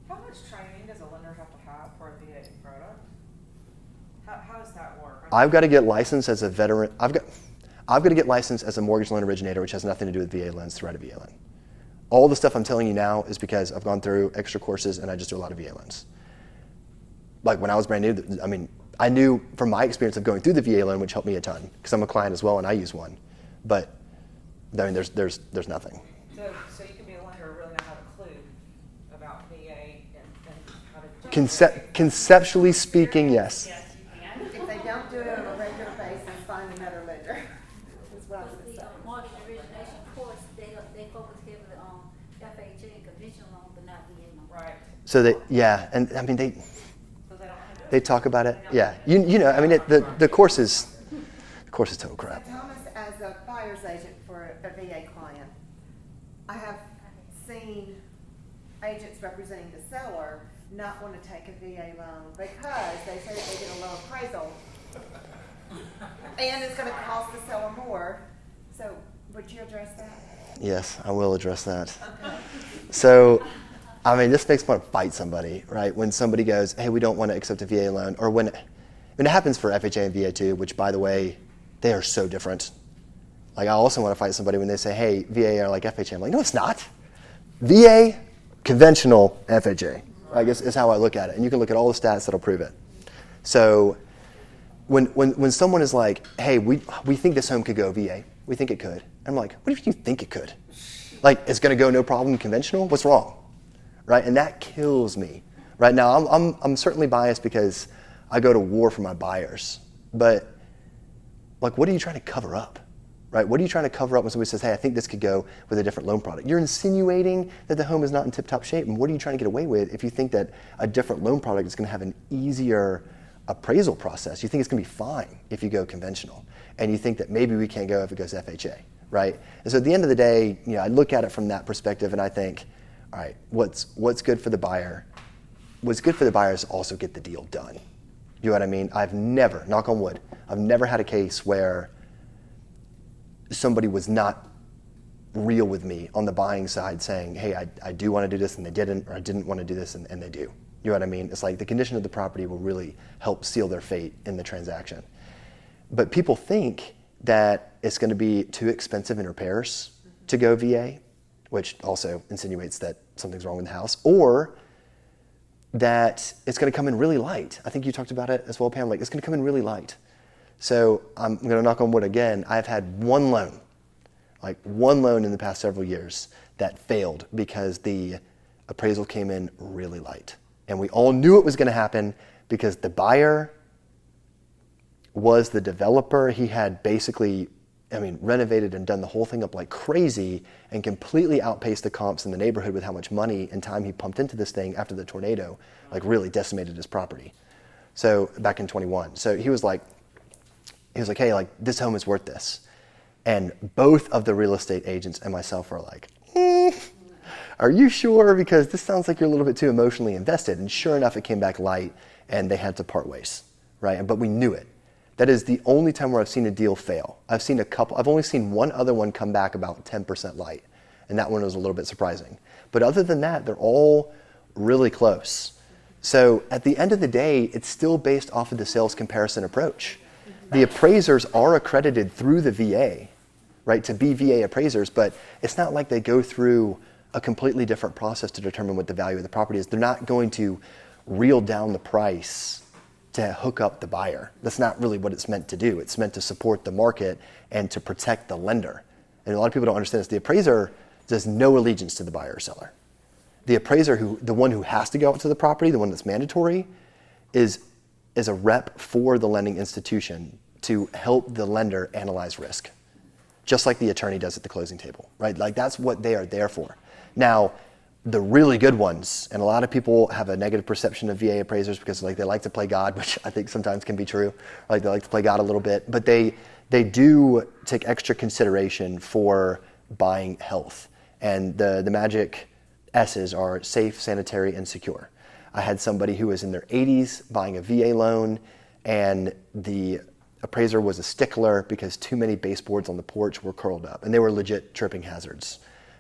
How much training does a lender have to have for a VA product? How does that work? I've got to get licensed as a veteran. I've got to get licensed as a mortgage loan originator, which has nothing to do with VA loans, to write a VA loan. All the stuff I'm telling you now is because I've gone through extra courses and I just do a lot of VA loans. Like when I was brand new, I mean, I knew from my experience of going through the VA loan, which helped me a ton, because I'm a client as well and I use one. But I mean, there's nothing. So you can be a lender who really not have a clue about VA and how to Conceptually speaking, yes. Yes, you can. If they don't do it on a regular basis, find another lender. Is what I was But gonna say. the mortgage origination course, they focus heavily on FHA and conventional loan, but not VA loan. Right. So and I mean So they don't have to. they talk about it. Yeah, you know, I mean the course is total crap. So Thomas, as a buyer's agent for a VA client, I have seen agents representing the seller not want to take a VA loan because they say that they get a low appraisal and it's going to cost the seller more. So would you address that? Yes, I will address that. So, I mean, this makes me want to fight somebody, right? When somebody goes, hey, we don't want to accept a VA loan, or when it happens for FHA and VA too, which, by the way, they are so different. Like, I also want to fight somebody when they say, hey, VA are like FHA. I'm like, no, it's not. VA, conventional FHA, I guess is how I look at it. And you can look at all the stats that'll prove it. So when someone is like, hey, we think this home could go VA, we think it could. I'm like, what if you think it could? Like, it's going to go no problem conventional? What's wrong? Right? And that kills me. Right now, I'm certainly biased because I go to war for my buyers. But, like, what are you trying to cover up? Right? What are you trying to cover up when somebody says, hey, I think this could go with a different loan product? You're insinuating that the home is not in tip-top shape. And what are you trying to get away with if you think that a different loan product is going to have an easier appraisal process? You think it's going to be fine if you go conventional. And you think that maybe we can't go if it goes FHA, right? And so at the end of the day, you know, I look at it from that perspective and I think, all right, what's good for the buyer? What's good for the buyer is also get the deal done. You know what I mean? I've never, knock on wood, I've never had a case where somebody was not real with me on the buying side saying, hey, I do want to do this and they didn't, or I didn't want to do this and they do. You know what I mean? It's like the condition of the property will really help seal their fate in the transaction. But people think that it's going to be too expensive in repairs to go VA, which also insinuates that something's wrong with the house, or that it's going to come in really light. I think you talked about it as well, Pam, like it's going to come in really light. So I'm going to knock on wood again. I've had one loan in the past several years that failed because the appraisal came in really light. And we all knew it was going to happen because the buyer was the developer. He had basically, renovated and done the whole thing up like crazy and completely outpaced the comps in the neighborhood with how much money and time he pumped into this thing after the tornado, like really decimated his property. So back in 21. So he was like, hey, like this home is worth this. And both of the real estate agents and myself were like, are you sure? Because this sounds like you're a little bit too emotionally invested. And sure enough, it came back light and they had to part ways, right? But we knew it. That is the only time where I've seen a deal fail. I've only seen one other one come back about 10% light. And that one was a little bit surprising. But other than that, they're all really close. So at the end of the day, it's still based off of the sales comparison approach. The appraisers are accredited through the VA, right, to be VA appraisers, but it's not like they go through a completely different process to determine what the value of the property is. They're not going to reel down the price to hook up the buyer. That's not really what it's meant to do. It's meant to support the market and to protect the lender. And a lot of people don't understand this. The appraiser does no allegiance to the buyer or seller. The appraiser, the one who has to go out to the property, the one that's mandatory, is a rep for the lending institution to help the lender analyze risk, just like the attorney does at the closing table, right? Like that's what they are there for. Now, the really good ones, and a lot of people have a negative perception of VA appraisers because like they like to play God, which I think sometimes can be true. Like they like to play God a little bit, but they do take extra consideration for buying health. And the magic S's are safe, sanitary, and secure. I had somebody who was in their 80s buying a VA loan, and the appraiser was a stickler because too many baseboards on the porch were curled up, and they were legit tripping hazards.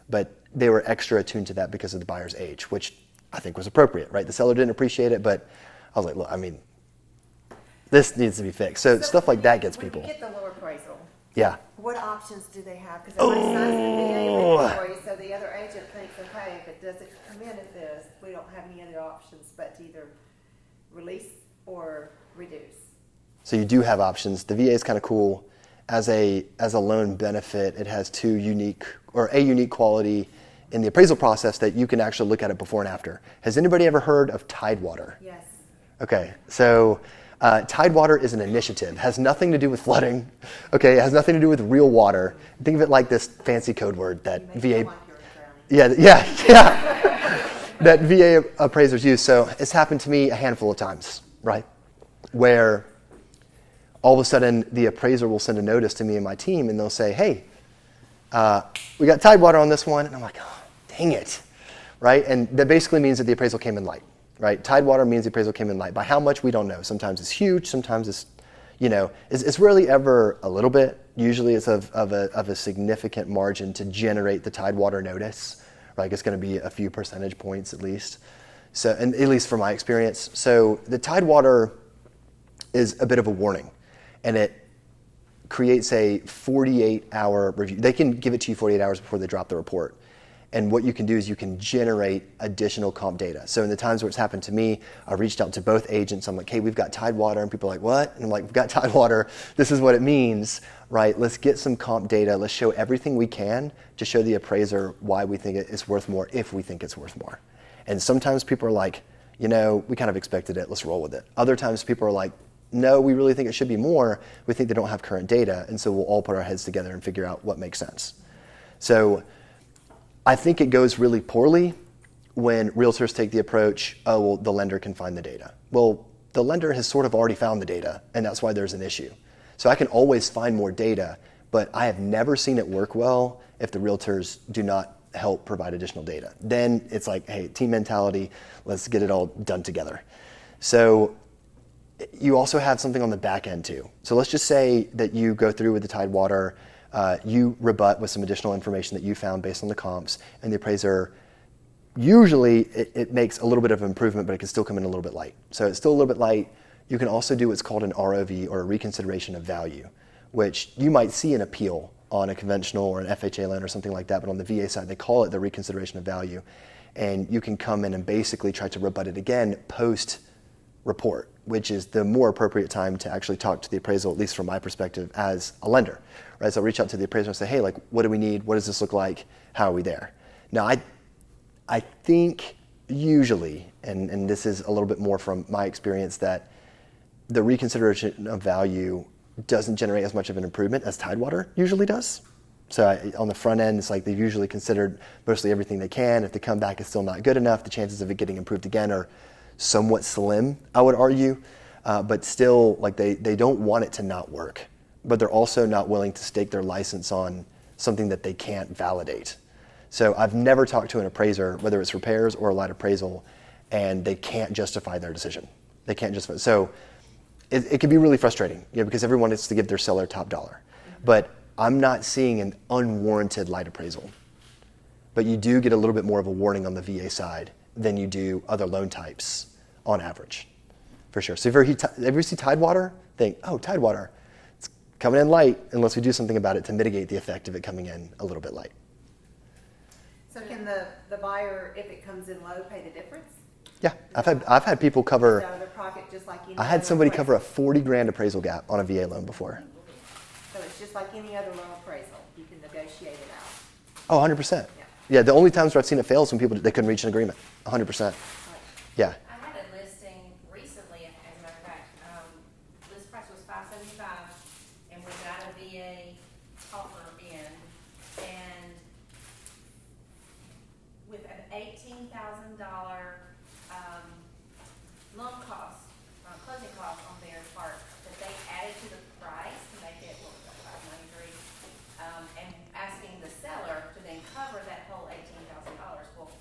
But they were extra attuned to that because of the buyer's age, which I think was appropriate, right? The seller didn't appreciate it, but I was like, look, I mean, this needs to be fixed. So stuff like that gets people. When you get the low appraisal, Yeah. what options do they have? Because everybody signs the VA inventory, so the other agent thinks, okay, if it doesn't come in at this, we don't have any other options but to either release or reduce. So you do have options. The VA is kind of cool. As a loan benefit, it has a unique quality in the appraisal process that you can actually look at it before and after. Has anybody ever heard of Tidewater? Yes. Okay, so Tidewater is an initiative. It has nothing to do with flooding. Okay, it has nothing to do with real water. Think of it like this fancy code word that You VA. make it like you're drowning. Yeah. That VA appraisers use. So it's happened to me a handful of times, right? Where all of a sudden the appraiser will send a notice to me and my team, and they'll say, hey, we got Tidewater on this one. And I'm like, oh, dang it, right? And that basically means that the appraisal came in light, right? Tidewater means the appraisal came in light. By how much, we don't know. Sometimes it's huge. Sometimes it's, it's rarely ever a little bit. Usually it's of a significant margin to generate the Tidewater notice, right? It's going to be a few percentage points at least. So, and at least from my experience. So the Tidewater is a bit of a warning, and it creates a 48-hour review. They can give it to you 48 hours before they drop the report. And what you can do is you can generate additional comp data. So in the times where it's happened to me, I reached out to both agents. I'm like, hey, we've got Tidewater. And people are like, what? And I'm like, we've got Tidewater. This is what it means, right? Let's get some comp data. Let's show everything we can to show the appraiser why we think it's worth more, if we think it's worth more. And sometimes people are like, we kind of expected it. Let's roll with it. Other times people are like, no, we really think it should be more. We think they don't have current data. And so we'll all put our heads together and figure out what makes sense. So I think it goes really poorly when realtors take the approach, oh, well, the lender can find the data. Well, the lender has sort of already found the data, and that's why there's an issue. So I can always find more data, but I have never seen it work well if the realtors do not help provide additional data. Then it's like, hey, team mentality, let's get it all done together. So you also have something on the back end too. So let's just say that you go through with the Tidewater, you rebut with some additional information that you found based on the comps, and the appraiser, usually it makes a little bit of improvement, but it can still come in a little bit light. So it's still a little bit light. You can also do what's called an ROV, or a reconsideration of value, which you might see an appeal on a conventional or an FHA loan or something like that, but on the VA side, they call it the reconsideration of value. And you can come in and basically try to rebut it again post-report, which is the more appropriate time to actually talk to the appraisal, at least from my perspective as a lender, right? So I'll reach out to the appraiser and say, hey, like, what do we need? What does this look like? How are we there? Now, I think usually, and this is a little bit more from my experience, that the reconsideration of value doesn't generate as much of an improvement as Tidewater usually does. So on the front end, it's like they've usually considered mostly everything they can. If the comeback is still not good enough, the chances of it getting improved again are somewhat slim, I would argue. But still, like they don't want it to not work. But they're also not willing to stake their license on something that they can't validate. So I've never talked to an appraiser, whether it's repairs or a light appraisal, and they can't justify their decision. They can't justify. So it can be really frustrating, because everyone wants to give their seller top dollar. But I'm not seeing an unwarranted light appraisal. But you do get a little bit more of a warning on the VA side than you do other loan types on average, for sure. So if you ever see Tidewater, think, oh, Tidewater, it's coming in light unless we do something about it to mitigate the effect of it coming in a little bit light. So can the buyer, if it comes in low, pay the difference? Yeah, I've had people cover. Out of their pocket, just like any I had other somebody cover a appraisal. $40,000 appraisal gap on a VA loan before. So it's just like any other loan appraisal. You can negotiate it out. Oh, 100%. Yeah. Yeah, the only times where I've seen it fail is when they couldn't reach an agreement. 100%. Yeah. I had a listing recently, as a matter of fact, list price was $575, and we got a VA offer in, and with an 18 loan cost, closing cost on their part that they added to the price to make it, what was that, $593? And asking the seller to then cover that whole $18,000. Well,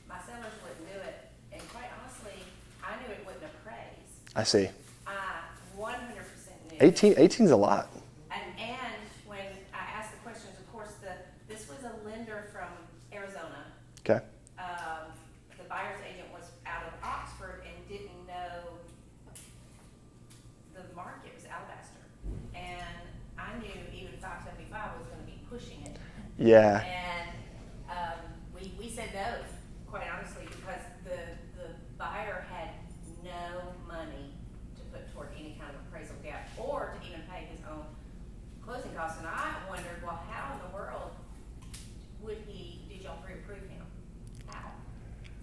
my sellers wouldn't do it, and quite honestly, I knew it wouldn't appraise. I see. I 100% knew. 18's a lot. And when I asked the questions, of course, this was a lender from Arizona. Okay. The buyer's agent was out of Oxford and didn't know the market was alabaster. And I knew even 575 was going to be pushing it. Yeah. And we said no, quite honestly, because the buyer had no money to put toward any kind of appraisal gap or to even pay his own closing costs. And I wondered, well, how in the world did y'all pre-approve him? How?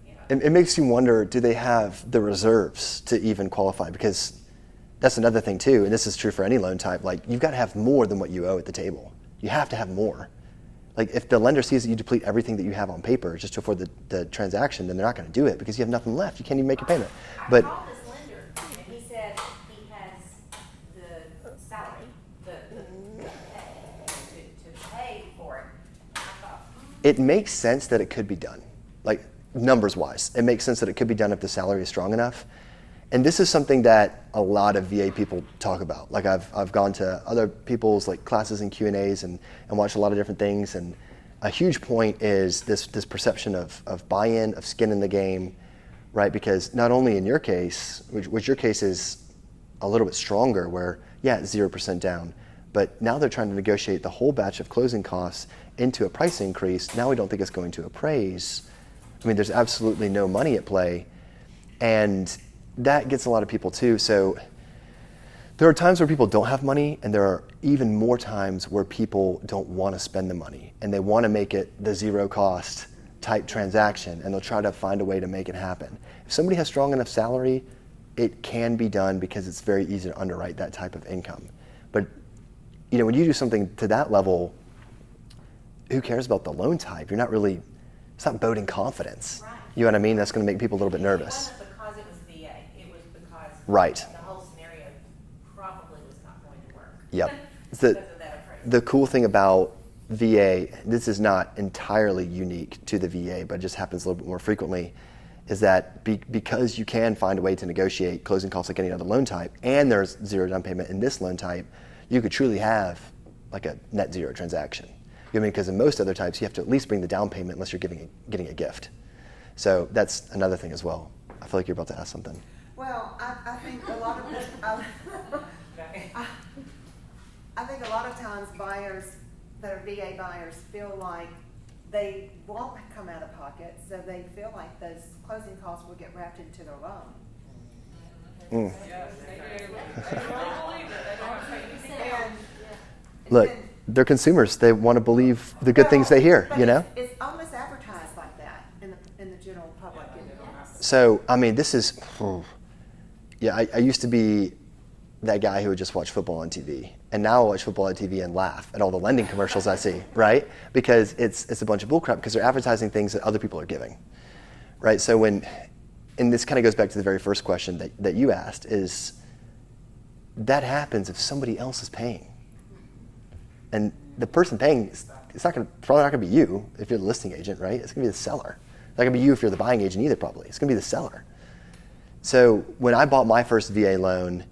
You know? It makes you wonder, do they have the reserves to even qualify? Because that's another thing too, and this is true for any loan type, like you've got to have more than what you owe at the table. You have to have more. Like if the lender sees that you deplete everything that you have on paper just to afford the transaction, then they're not going to do it because you have nothing left. You can't even make a payment. I called this lender and he said he has the salary, the pay to pay for it. I thought, it makes sense that it could be done, like numbers wise. It makes sense that it could be done if the salary is strong enough. And this is something that a lot of VA people talk about. Like I've gone to other people's like classes and Q&As and watched a lot of different things. And a huge point is this perception of buy-in, of skin in the game, right? Because not only in your case, which your case is a little bit stronger where, yeah, it's 0% down, but now they're trying to negotiate the whole batch of closing costs into a price increase. Now we don't think it's going to appraise. I mean, there's absolutely no money at play. And that gets a lot of people too. So there are times where people don't have money, and there are even more times where people don't want to spend the money and they want to make it the zero cost type transaction, and they'll try to find a way to make it happen. If somebody has strong enough salary, it can be done because it's very easy to underwrite that type of income. But you know, when you do something to that level, who cares about the loan type? You're not really, it's not boding confidence. Right. You know what I mean? That's going to make people a little bit nervous. it wasn't because it was VA. It was because Right. the whole scenario probably was not going to work. Yep. Because The, of that appraisal. the cool thing about VA, this is not entirely unique to the VA, but it just happens a little bit more frequently, is that because you can find a way to negotiate closing costs like any other loan type, and there's zero down payment in this loan type, you could truly have like a net zero transaction. You know what I mean? Because in most other types, you have to at least bring the down payment unless you're getting a gift. So that's another thing as well. I feel like you're about to ask something. Well, I think a lot of I think a lot of times buyers that are VA buyers feel like they won't come out of pocket, so they feel like those closing costs will get wrapped into their loan. Yes, they do. They really believe it. They don't take And Look, and- they're consumers. They want to believe the good things they hear, but you know? It's almost advertised like that in the general public. So, I mean, this is, yeah, I used to be that guy who would just watch football on TV. And now I watch football on TV and laugh at all the lending commercials I see, right? Because it's a bunch of bullcrap because they're advertising things that other people are giving, right? So and this kind of goes back to the very first question that you asked, is that happens if somebody else is paying. And the person paying, it's probably not going to be you if you're the listing agent, right? It's going to be the seller. It's not going to be you if you're the buying agent either, probably. It's going to be the seller. So when I bought my first VA loan,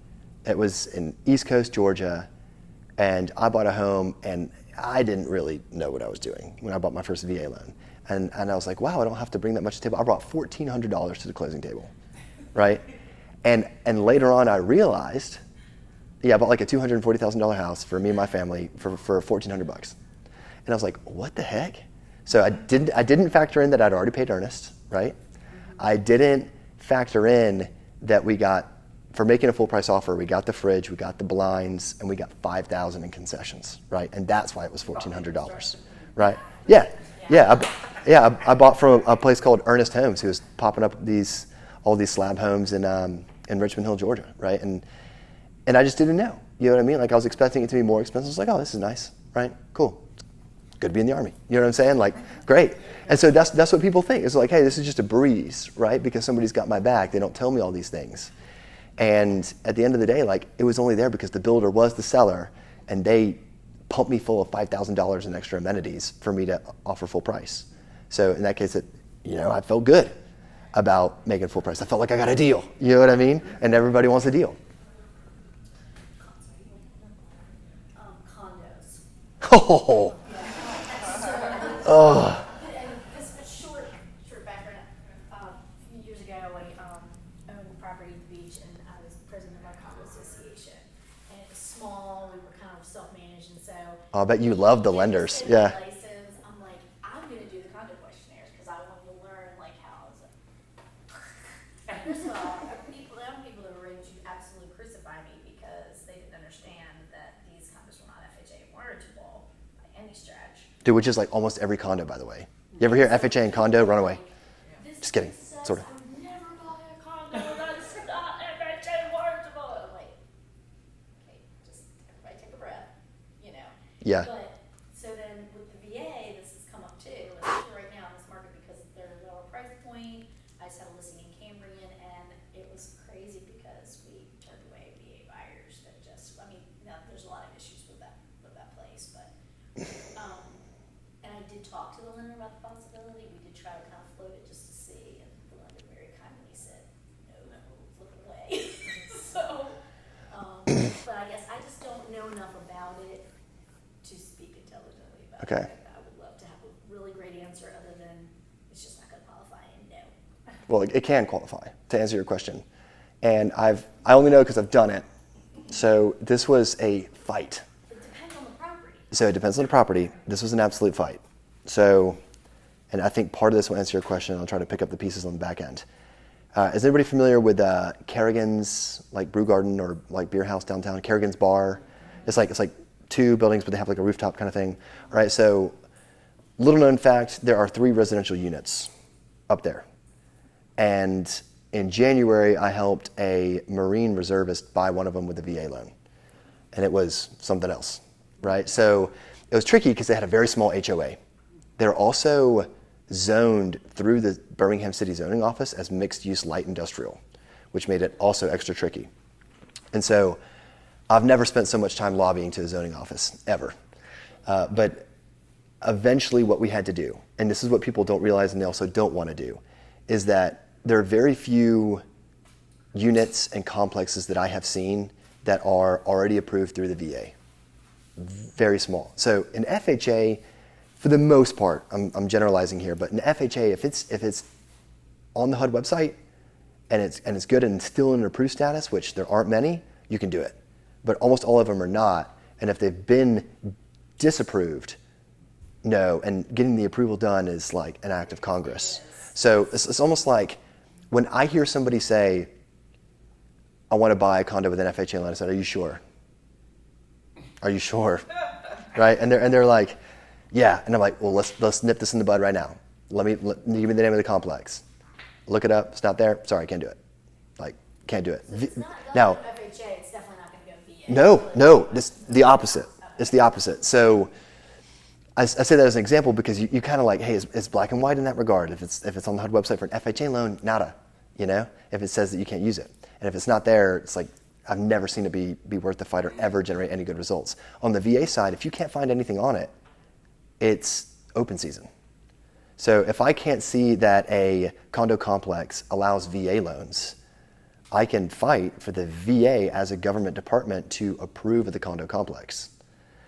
it was in East Coast, Georgia, and I bought a home, and I didn't really know what I was doing when I bought my first VA loan. And I was like, wow, I don't have to bring that much to the table. I brought $1,400 to the closing table, right? And later on, I realized, yeah, I bought like a $240,000 house for me and my family for $1,400. And I was like, what the heck? So I didn't factor in that I'd already paid earnest, right? I didn't factor in that we got, for making a full price offer, we got the fridge, we got the blinds, and we got $5,000 in concessions, right? And that's why it was $1,400, right? Yeah. I bought from a place called Ernest Homes, who was popping up all these slab homes in Richmond Hill, Georgia, right? And I just didn't know, you know what I mean? Like I was expecting it to be more expensive. I was like, oh, this is nice, right? Cool. good to be in the Army. You know what I'm saying? Like, great. And so that's what people think. It's like, hey, this is just a breeze, right? Because somebody's got my back. They don't tell me all these things. And at the end of the day, like, it was only there because the builder was the seller, and they pumped me full of $5,000 in extra amenities for me to offer full price. So in that case, I felt good about making full price. I felt like I got a deal. You know what I mean? And everybody wants a deal. Condos. Oh. Oh. And just a short background. A few years ago, I owned a property at the beach, and I was president of our condo association. And it was small. We were kind of self-managed, and so. I bet you love the lenders. Yeah. License, I'm like, I'm going to do the condo questionnaires because I wanted to learn how. First of all, there are people that were ready to absolutely crucify me because they didn't understand that these condos were not FHA warrantable by any stretch. Dude, which is like almost every condo, by the way. You ever hear FHA and condo? Run away. Just kidding. Sort of. I'm never buying a condo that's not FHA warrantable. I'm like, okay, just everybody take a breath, Yeah. But so then with the VA, this has come up too, especially right now in this market because they're a lower price point. I just had a listing in Cambrian, and it was crazy because we turned away VA buyers that now there's a lot of issues with that place, but. And I did talk to the lender about the possibility. We did try to kind of float it just to see, and the lender very kindly said, no, look away. So, but I guess I just don't know enough about it to speak intelligently about Okay. it. I would love to have a really great answer other than it's just not going to qualify, and no. Well, it can qualify, to answer your question. And I only know because I've done it. So this was a fight. It depends on the property. So it depends on the property. This was an absolute fight. So, and I think part of this will answer your question. I'll try to pick up the pieces on the back end. Is anybody familiar with Kerrigan's, like Brew Garden or like Beer House downtown? Kerrigan's Bar. It's like 2 buildings, but they have like a rooftop kind of thing. All right. So, little known fact: there are 3 residential units up there. And in January, I helped a Marine reservist buy one of them with a VA loan, and it was something else. Right. So it was tricky because they had a very small HOA. They're also zoned through the Birmingham City Zoning Office as mixed-use light industrial, which made it also extra tricky. And so I've never spent so much time lobbying to the zoning office, ever. But eventually what we had to do, and this is what people don't realize and they also don't want to do, is that there are very few units and complexes that I have seen that are already approved through the VA. Very small. So in FHA, for the most part, I'm generalizing here, but in FHA, if it's on the HUD website and it's good and still in an approved status, which there aren't many, you can do it. But almost all of them are not. And if they've been disapproved, no. And getting the approval done is like an act of Congress. So it's almost like when I hear somebody say, "I want to buy a condo with an FHA loan," I said, "Are you sure? Are you sure?" Right? And they're like, "Yeah." And I'm like, "Well, let's nip this in the bud right now. Give me the name of the complex. Look it up. It's not there. Sorry, can't do it. Like, can't do it." So it's not Now, FHA, it's definitely not going to go VA. no, it's the opposite. It's the opposite. So I say that as an example because you kind of like, hey, it's black and white in that regard. If it's on the HUD website for an FHA loan, nada. If it says that you can't use it. And if it's not there, it's like, I've never seen it be worth the fight or ever generate any good results. On the VA side, if you can't find anything on it, it's open season. So if I can't see that a condo complex allows VA loans, I can fight for the VA as a government department to approve of the condo complex.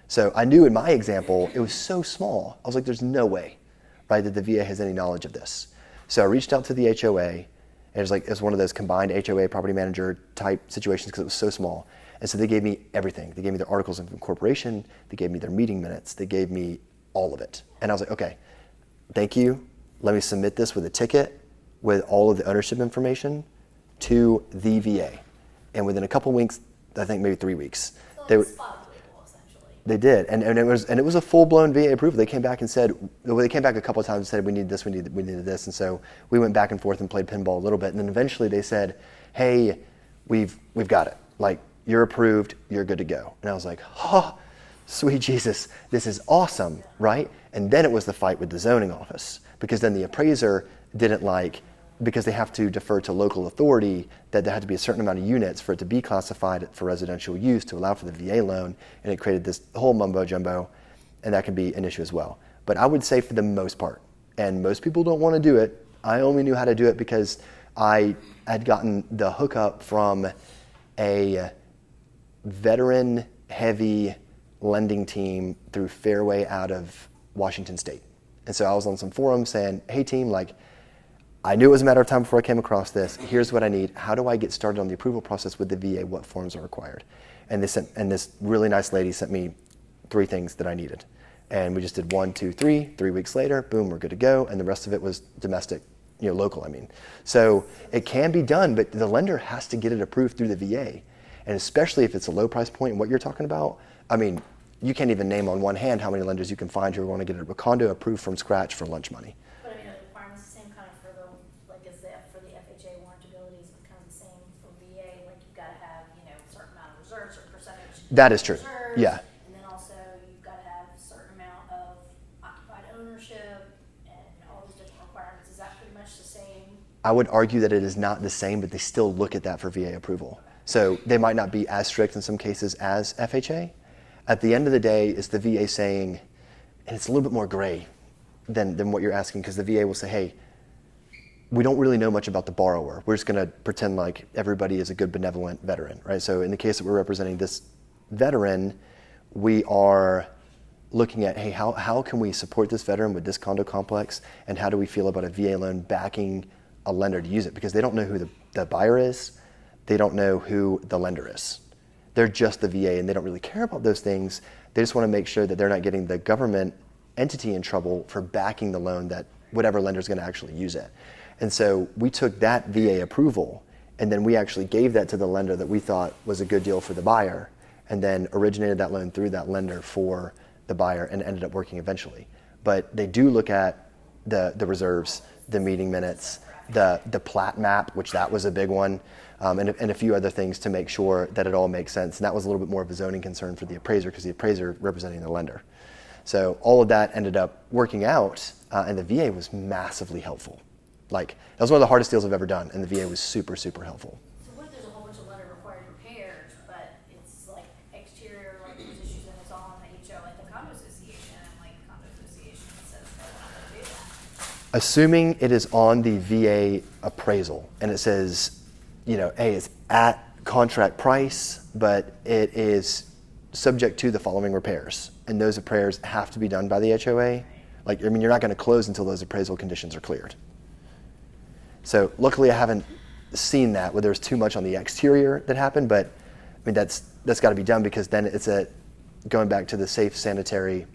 So I knew in my example, it was so small. I was like, there's no way, right, that the VA has any knowledge of this. So I reached out to the HOA. And it was one of those combined HOA property manager type situations because it was so small. And so they gave me everything. They gave me their articles of incorporation. They gave me their meeting minutes. They gave me all of it. And I was like, okay, thank you. Let me submit this with a ticket with all of the ownership information to the VA. And within a couple weeks, I think maybe 3 weeks, So they like were. spot approval, essentially. They did, and it was a full-blown VA approval. They came back and said, well, they came back a couple of times and said, we needed this, and so we went back and forth and played pinball a little bit, and then eventually they said, hey, we've got it. Like, you're approved, you're good to go. And I was like, oh. sweet Jesus, this is awesome, right? And then it was the fight with the zoning office, because then the appraiser didn't like, because they have to defer to local authority, that there had to be a certain amount of units for it to be classified for residential use to allow for the VA loan, and it created this whole mumbo jumbo, and that can be an issue as well. But I would say for the most part, and most people don't want to do it, I only knew how to do it because I had gotten the hookup from a veteran-heavy lending team through Fairway out of Washington State. And so I was on some forums saying, hey team, like, I knew it was a matter of time before I came across this. Here's what I need. How do I get started on the approval process with the VA? What forms are required? And this really nice lady sent me 3 things that I needed. And we just did 1, 2, 3. 3 weeks later, boom, we're good to go. And the rest of it was domestic, local, I mean. So it can be done, but the lender has to get it approved through the VA. And especially if it's a low price point and what you're talking about, I mean, you can't even name on one hand how many lenders you can find who are going to get a condo approved from scratch for lunch money. But I mean, the requirements the same kind of for the, like, as the, for the FHA warrantability is kind of the same for VA, like you've got to have, a certain amount of reserves or percentage. That is true, reserves, yeah. And then also you've got to have a certain amount of occupied ownership and all these different requirements. Is that pretty much the same? I would argue that it is not the same, but they still look at that for VA approval. So they might not be as strict in some cases as FHA. At the end of the day, it's the VA saying, and it's a little bit more gray than what you're asking, because the VA will say, hey, we don't really know much about the borrower. We're just going to pretend like everybody is a good, benevolent veteran, right? So in the case that we're representing this veteran, we are looking at, hey, how can we support this veteran with this condo complex, and how do we feel about a VA loan backing a lender to use it? Because they don't know who the buyer is. They don't know who the lender is. They're just the VA, and they don't really care about those things. They just want to make sure that they're not getting the government entity in trouble for backing the loan, that whatever lender is going to actually use it. And so we took that VA approval, and then we actually gave that to the lender that we thought was a good deal for the buyer, and then originated that loan through that lender for the buyer, and ended up working eventually. But they do look at the reserves, the meeting minutes, the plat map, which that was a big one, and a few other things to make sure that it all makes sense. And that was a little bit more of a zoning concern for the appraiser, because the appraiser representing the lender. So all of that ended up working out, and the VA was massively helpful. Like, that was one of the hardest deals I've ever done, and the VA was super, super helpful. So what if there's a whole bunch of lender required repairs, but it's like exterior, like there's issues, and it's all on the HO, like the condo association, and like the condo association says they're not gonna do that? Assuming it is on the VA appraisal, and it says, hey, it's at contract price, but it is subject to the following repairs, and those repairs have to be done by the HOA. Like, I mean, you're not going to close until those appraisal conditions are cleared. So luckily I haven't seen that where there's too much on the exterior that happened, but I mean, that's got to be done, because then it's going back to the safe sanitary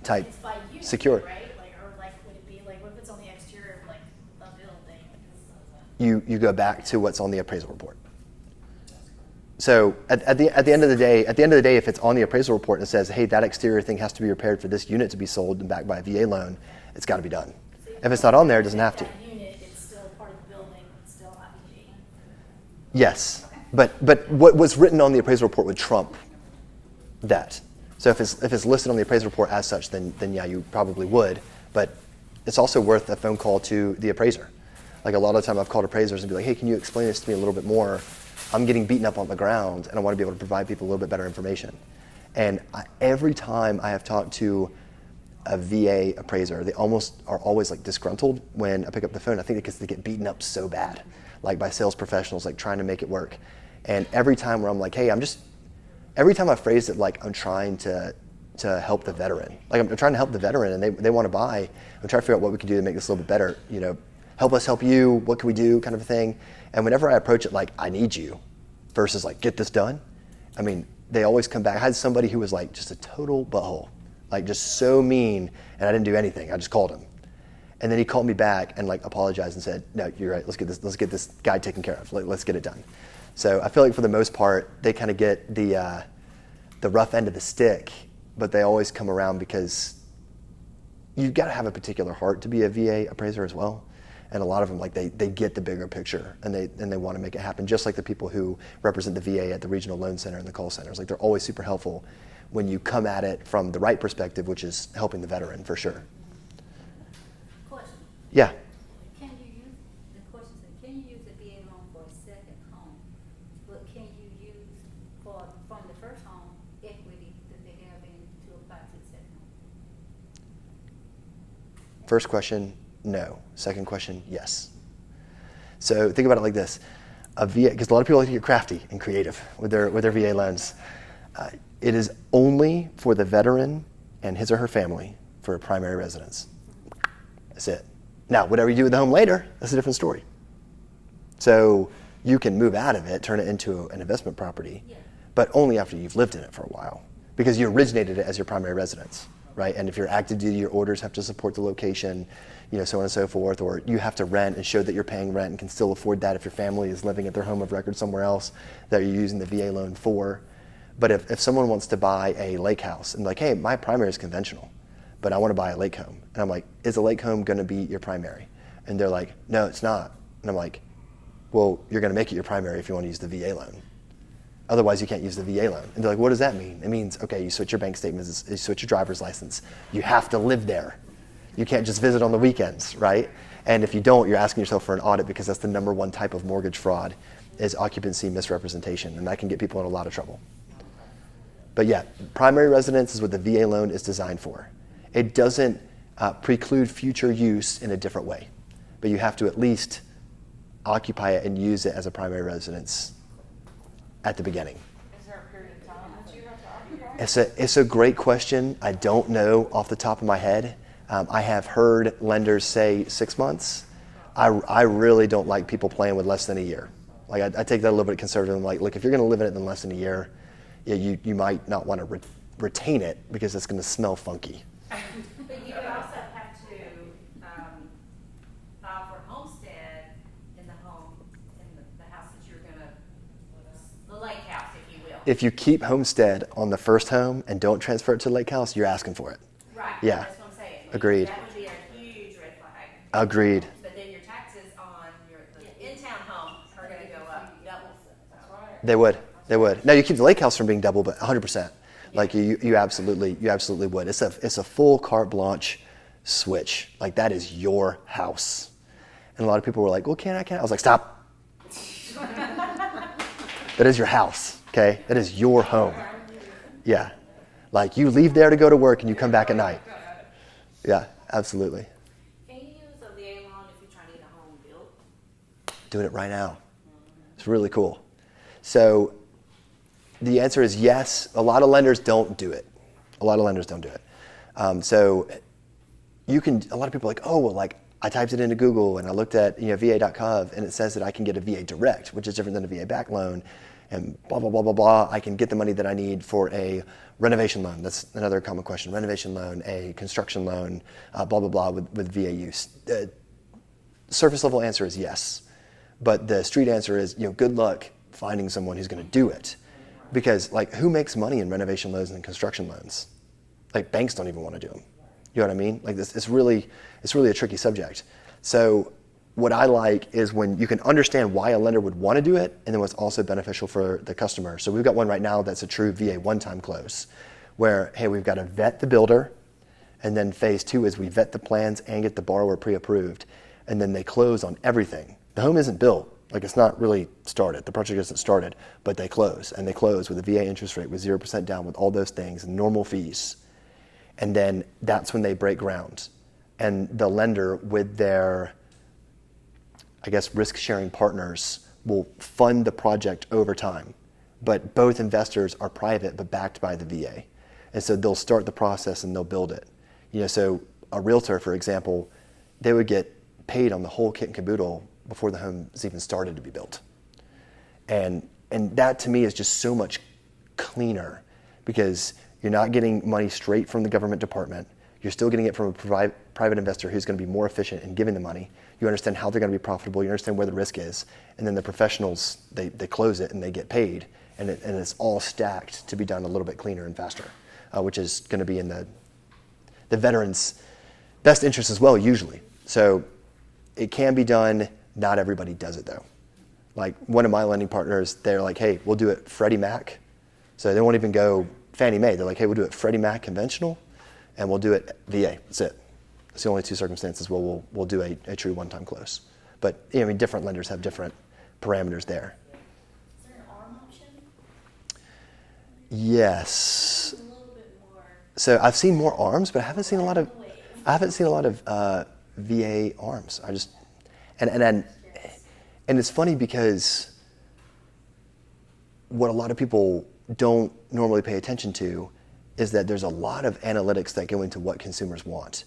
type It's by unit, secure. right? Like, or like, would it be like, what if it's on the exterior of like the building? You go back to what's on the appraisal report. So at the end of the day, if it's on the appraisal report and it says, hey, that exterior thing has to be repaired for this unit to be sold and backed by a VA loan, it's got to be done. If it's not on there, it doesn't have to. That unit, it's still part of the building, it's still not VA. Yes, but what was written on the appraisal report would trump that. So if it's listed on the appraisal report as such, then yeah, you probably would. But it's also worth a phone call to the appraiser. Like, a lot of the time I've called appraisers and be like, hey, can you explain this to me a little bit more? I'm getting beaten up on the ground, and I want to be able to provide people a little bit better information. And every time I have talked to a VA appraiser, they are always like disgruntled when I pick up the phone. I think because they get beaten up so bad, like by sales professionals, like trying to make it work. And every time where I'm like, hey, every time I phrase it like I'm trying to help the veteran, like I'm trying to help the veteran, and they want to buy, I'm trying to figure out what we can do to make this a little bit better, help us help you, what can we do, kind of a thing. And whenever I approach it like, I need you, versus like, get this done, I mean, they always come back. I had somebody who was like just a total butthole, like just so mean, and I didn't do anything. I just called him. And then he called me back and like apologized and said, no, you're right, let's get this guy taken care of. Let's get it done. So I feel like for the most part, they kind of get the rough end of the stick, but they always come around, because you've got to have a particular heart to be a VA appraiser as well. And a lot of them, like, they get the bigger picture, and they want to make it happen, just like the people who represent the VA at the regional loan center and the call centers. Like, they're always super helpful when you come at it from the right perspective, which is helping the veteran for sure. Question, Yeah. can you use, the question is, can you use the VA loan for a second home? But can you use from the first home, equity that they have in to apply to the second home? First question, no. Second question, yes. So think about it like this. A VA, because a lot of people like to get crafty and creative with their VA loans. It is only for the veteran and his or her family for a primary residence. That's it. Now, whatever you do with the home later, that's a different story. So you can move out of it, turn it into an investment property, but only after you've lived in it for a while, because you originated it as your primary residence, right? And if you're active duty, your orders have to support the location, so on and so forth, or you have to rent and show that you're paying rent and can still afford that if your family is living at their home of record somewhere else that you're using the VA loan for. But if someone wants to buy a lake house and like, hey, my primary is conventional, but I want to buy a lake home. And I'm like, is a lake home going to be your primary? And they're like, no, it's not. And I'm like, well, you're going to make it your primary if you want to use the VA loan. Otherwise, you can't use the VA loan. And they're like, what does that mean? It means, okay, you switch your bank statements, you switch your driver's license. You have to live there. You can't just visit on the weekends, right? And if you don't, you're asking yourself for an audit, because that's the number one type of mortgage fraud is occupancy misrepresentation. And that can get people in a lot of trouble. But yeah, primary residence is what the VA loan is designed for. It doesn't preclude future use in a different way, but you have to at least occupy it and use it as a primary residence at the beginning. Is there a period of time that you have to occupy? It's a great question. I don't know off the top of my head. I have heard lenders say 6 months. I really don't like people playing with less than a year. Like I take that a little bit conservative. I'm like, look, if you're going to live in it in less than a year, you might not want to retain it because it's going to smell funky. But you would also have to file for homestead in the home, in the house that you're gonna, the lake house, if you will. If you keep homestead on the first home and don't transfer it to the lake house, you're asking for it. Right, Yeah. that's what I'm saying. Agreed. That would be a huge red flag. Agreed. But then your taxes on the in-town home are gonna go up double. That's right. They would. They would. Now you keep the lake house from being double, but 100%. Like you absolutely would. It's a full carte blanche switch. Like that is your house. And a lot of people were like, well, can't I? I was like, stop. That is your house, okay? That is your home. Yeah. Like you leave there to go to work and you come back at night. Yeah, absolutely. Can you use a VA loan if you're trying to get a home built? Doing it right now. It's really cool. So the answer is yes. A lot of lenders don't do it. So you can, a lot of people are like, oh, well, like I typed it into Google and I looked at va.gov and it says that I can get a VA direct, which is different than a VA back loan, and blah, blah, blah, blah, blah. I can get the money that I need for a renovation loan. That's another common question. Renovation loan, a construction loan, blah, blah, blah with VA use. The surface level answer is yes. But the street answer is, good luck finding someone who's going to do it. Because like who makes money in renovation loans and construction loans? Like banks don't even want to do them. You know what I mean? Like this, it's really a tricky subject. So what I like is when you can understand why a lender would want to do it and then what's also beneficial for the customer. So we've got one right now that's a true VA one-time close where, hey, we've got to vet the builder, and then phase 2 is we vet the plans and get the borrower pre-approved, and then they close on everything. The home isn't built. Like it's not really started. The project isn't started, but they close. And they close with a VA interest rate with 0% down with all those things and normal fees. And then that's when they break ground. And the lender with their, I guess, risk-sharing partners will fund the project over time. But both investors are private but backed by the VA. And so they'll start the process and they'll build it. So a realtor, for example, they would get paid on the whole kit and caboodle before the home's even started to be built. And that to me is just so much cleaner because you're not getting money straight from the government department. You're still getting it from a private investor who's going to be more efficient in giving the money. You understand how they're going to be profitable. You understand where the risk is. And then the professionals, they close it and they get paid. And it's all stacked to be done a little bit cleaner and faster, which is going to be in the veteran's best interest as well, usually. So it can be done. Not everybody does it though. Like one of my lending partners, they're like, hey, we'll do it Freddie Mac. So they won't even go Fannie Mae. They're like, hey, we'll do it Freddie Mac conventional, and we'll do it VA. That's it. It's the only two circumstances where we'll do a true one-time close. But I mean, different lenders have different parameters there. Is there an ARM option? Yes. A little bit more. So I've seen more ARMs, but I haven't seen a lot of VA ARMs. I just and it's funny because what a lot of people don't normally pay attention to is that there's a lot of analytics that go into what consumers want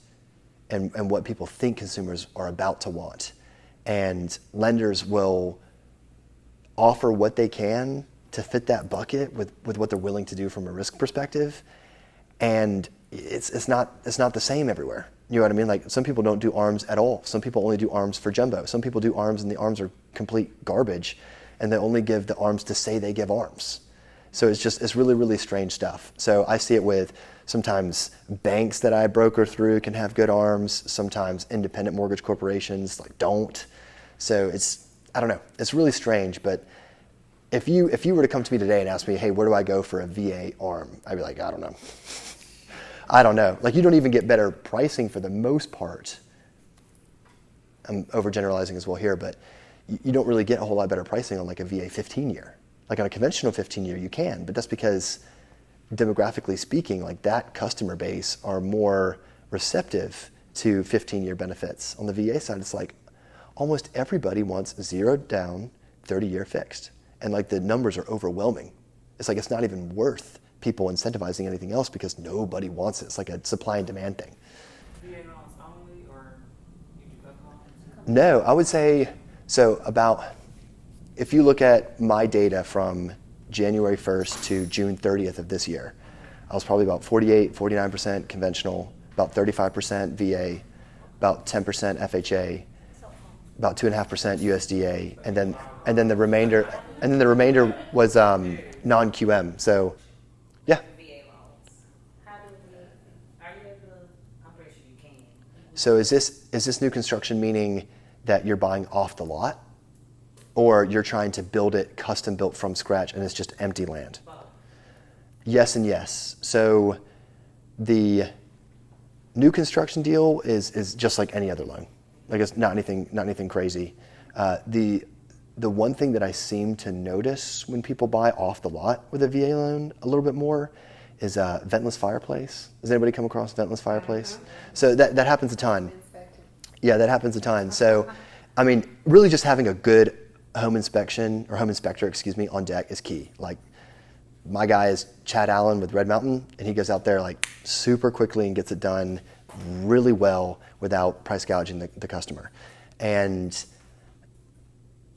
and what people think consumers are about to want. And lenders will offer what they can to fit that bucket with what they're willing to do from a risk perspective. And it's not the same everywhere. You know what I mean? Like, some people don't do ARMs at all. Some people only do ARMs for jumbo. Some people do ARMs and the ARMs are complete garbage, and they only give the ARMs to say they give ARMs. So it's really, really strange stuff. So I see it with sometimes banks that I broker through can have good ARMs. Sometimes independent mortgage corporations don't. So I don't know. It's really strange. But if you were to come to me today and ask me, hey, where do I go for a VA ARM? I'd be like, I don't know. I don't know. Like, you don't even get better pricing for the most part. I'm overgeneralizing as well here, but you don't really get a whole lot better pricing on like a VA 15-year. Like on a conventional 15-year, you can, but that's because demographically speaking, like that customer base are more receptive to 15-year benefits. On the VA side, it's like almost everybody wants 0 down, 30-year fixed. And like the numbers are overwhelming. It's like it's not even worth people incentivizing anything else because nobody wants it. It's like a supply and demand thing. VA loans only, or you do both loans? No, I would say, so if you look at my data from January 1st to June 30th of this year, I was probably about 48, 49% conventional, about 35% VA, about 10% FHA, about 2.5% USDA, and then the remainder was non-QM. So, yeah. VA loans. How do we? Are you able to, I'm pretty sure you can. So is this new construction meaning that you're buying off the lot, or you're trying to build it custom built from scratch and it's just empty land? Both. Yes and yes. So the new construction deal is just like any other loan. Like, it's not anything crazy. The one thing that I seem to notice when people buy off the lot with a VA loan a little bit more is ventless fireplace. Has anybody come across ventless fireplace? So that happens a ton. Yeah, that happens a ton. So, I mean, really just having a good home inspection, or home inspector, on deck is key. Like, my guy is Chad Allen with Red Mountain, and he goes out there like super quickly and gets it done really well without price gouging the customer. And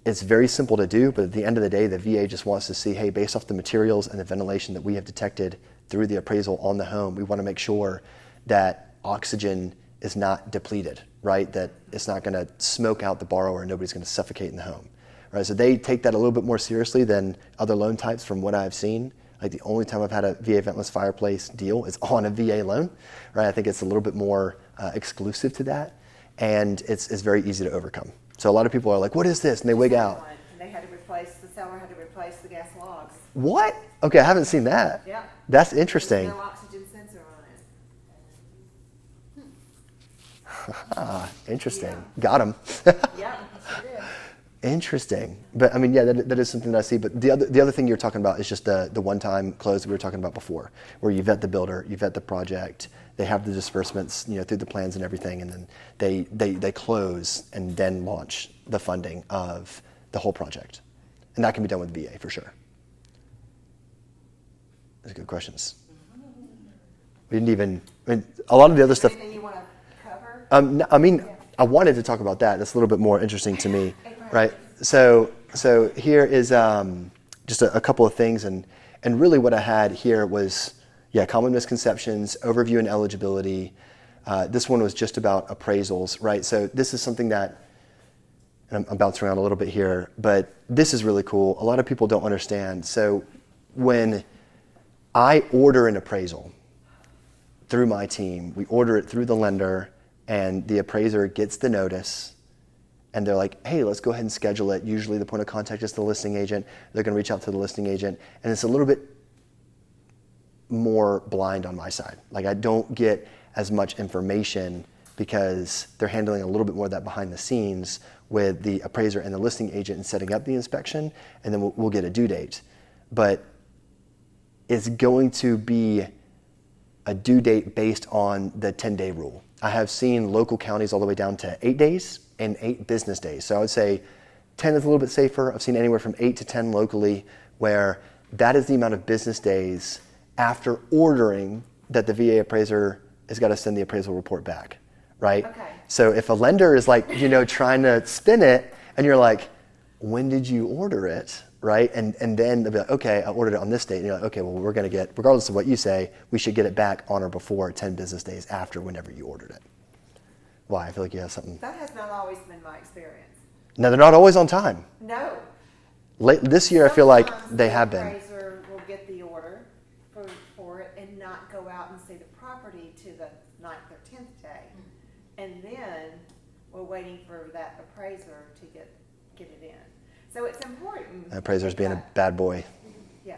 it's very simple to do, but at the end of the day, the VA just wants to see, hey, based off the materials and the ventilation that we have detected through the appraisal on the home, we want to make sure that oxygen is not depleted, right? That it's not going to smoke out the borrower and nobody's going to suffocate in the home, right? So they take that a little bit more seriously than other loan types from what I've seen. Like, the only time I've had a VA ventless fireplace deal is on a VA loan, right? I think it's a little bit more exclusive to that, and it's very easy to overcome. So a lot of people are like, what is this? And they wig out. And the seller had to replace the gas logs. What? Okay, I haven't seen that. Yeah. That's interesting. There's no oxygen sensor on it. Interesting. Yeah. Got him. Yeah, sure did. Interesting. But I mean, yeah, that is something that I see. But the other thing you're talking about is just the one-time close that we were talking about before, where you vet the builder, you vet the project, they have the disbursements, through the plans and everything, and then they close and then launch the funding of the whole project. And that can be done with VA for sure. Those are good questions. We didn't even, a lot of the other stuff. Anything you want to cover? I wanted to talk about that. That's a little bit more interesting to me, right? So here is just a couple of things, and really what I had here was, common misconceptions, overview and eligibility. This one was just about appraisals, right? So this is something that, and I'm bouncing around a little bit here, but this is really cool. A lot of people don't understand. So when I order an appraisal through my team, we order it through the lender, and the appraiser gets the notice, and they're like, hey, let's go ahead and schedule it. Usually the point of contact is the listing agent. They're going to reach out to the listing agent, and it's a little bit more blind on my side. Like I don't get as much information because they're handling a little bit more of that behind the scenes with the appraiser and the listing agent and setting up the inspection, and then we'll get a due date. But it's going to be a due date based on the 10-day rule. I have seen local counties all the way down to 8 days and 8 business days. So I would say 10 is a little bit safer. I've seen anywhere from 8 to 10 locally, where that is the amount of business days after ordering that the VA appraiser has got to send the appraisal report back, right? Okay. So if a lender is like, trying to spin it, and you're like, when did you order it, right? And then they'll be like, okay, I ordered it on this date. And you're like, okay, well, we're going to get, regardless of what you say, we should get it back on or before 10 business days after whenever you ordered it. Why? I feel like you have something. That has not always been my experience. No, they're not always on time. No. This year, I feel like Sometimes they have been. The appraiser will get the order for it and not go out and see the property to the 9th or 10th day. And then we're waiting for that appraiser to get it in. So it's important. The appraiser's being a bad boy. Yeah.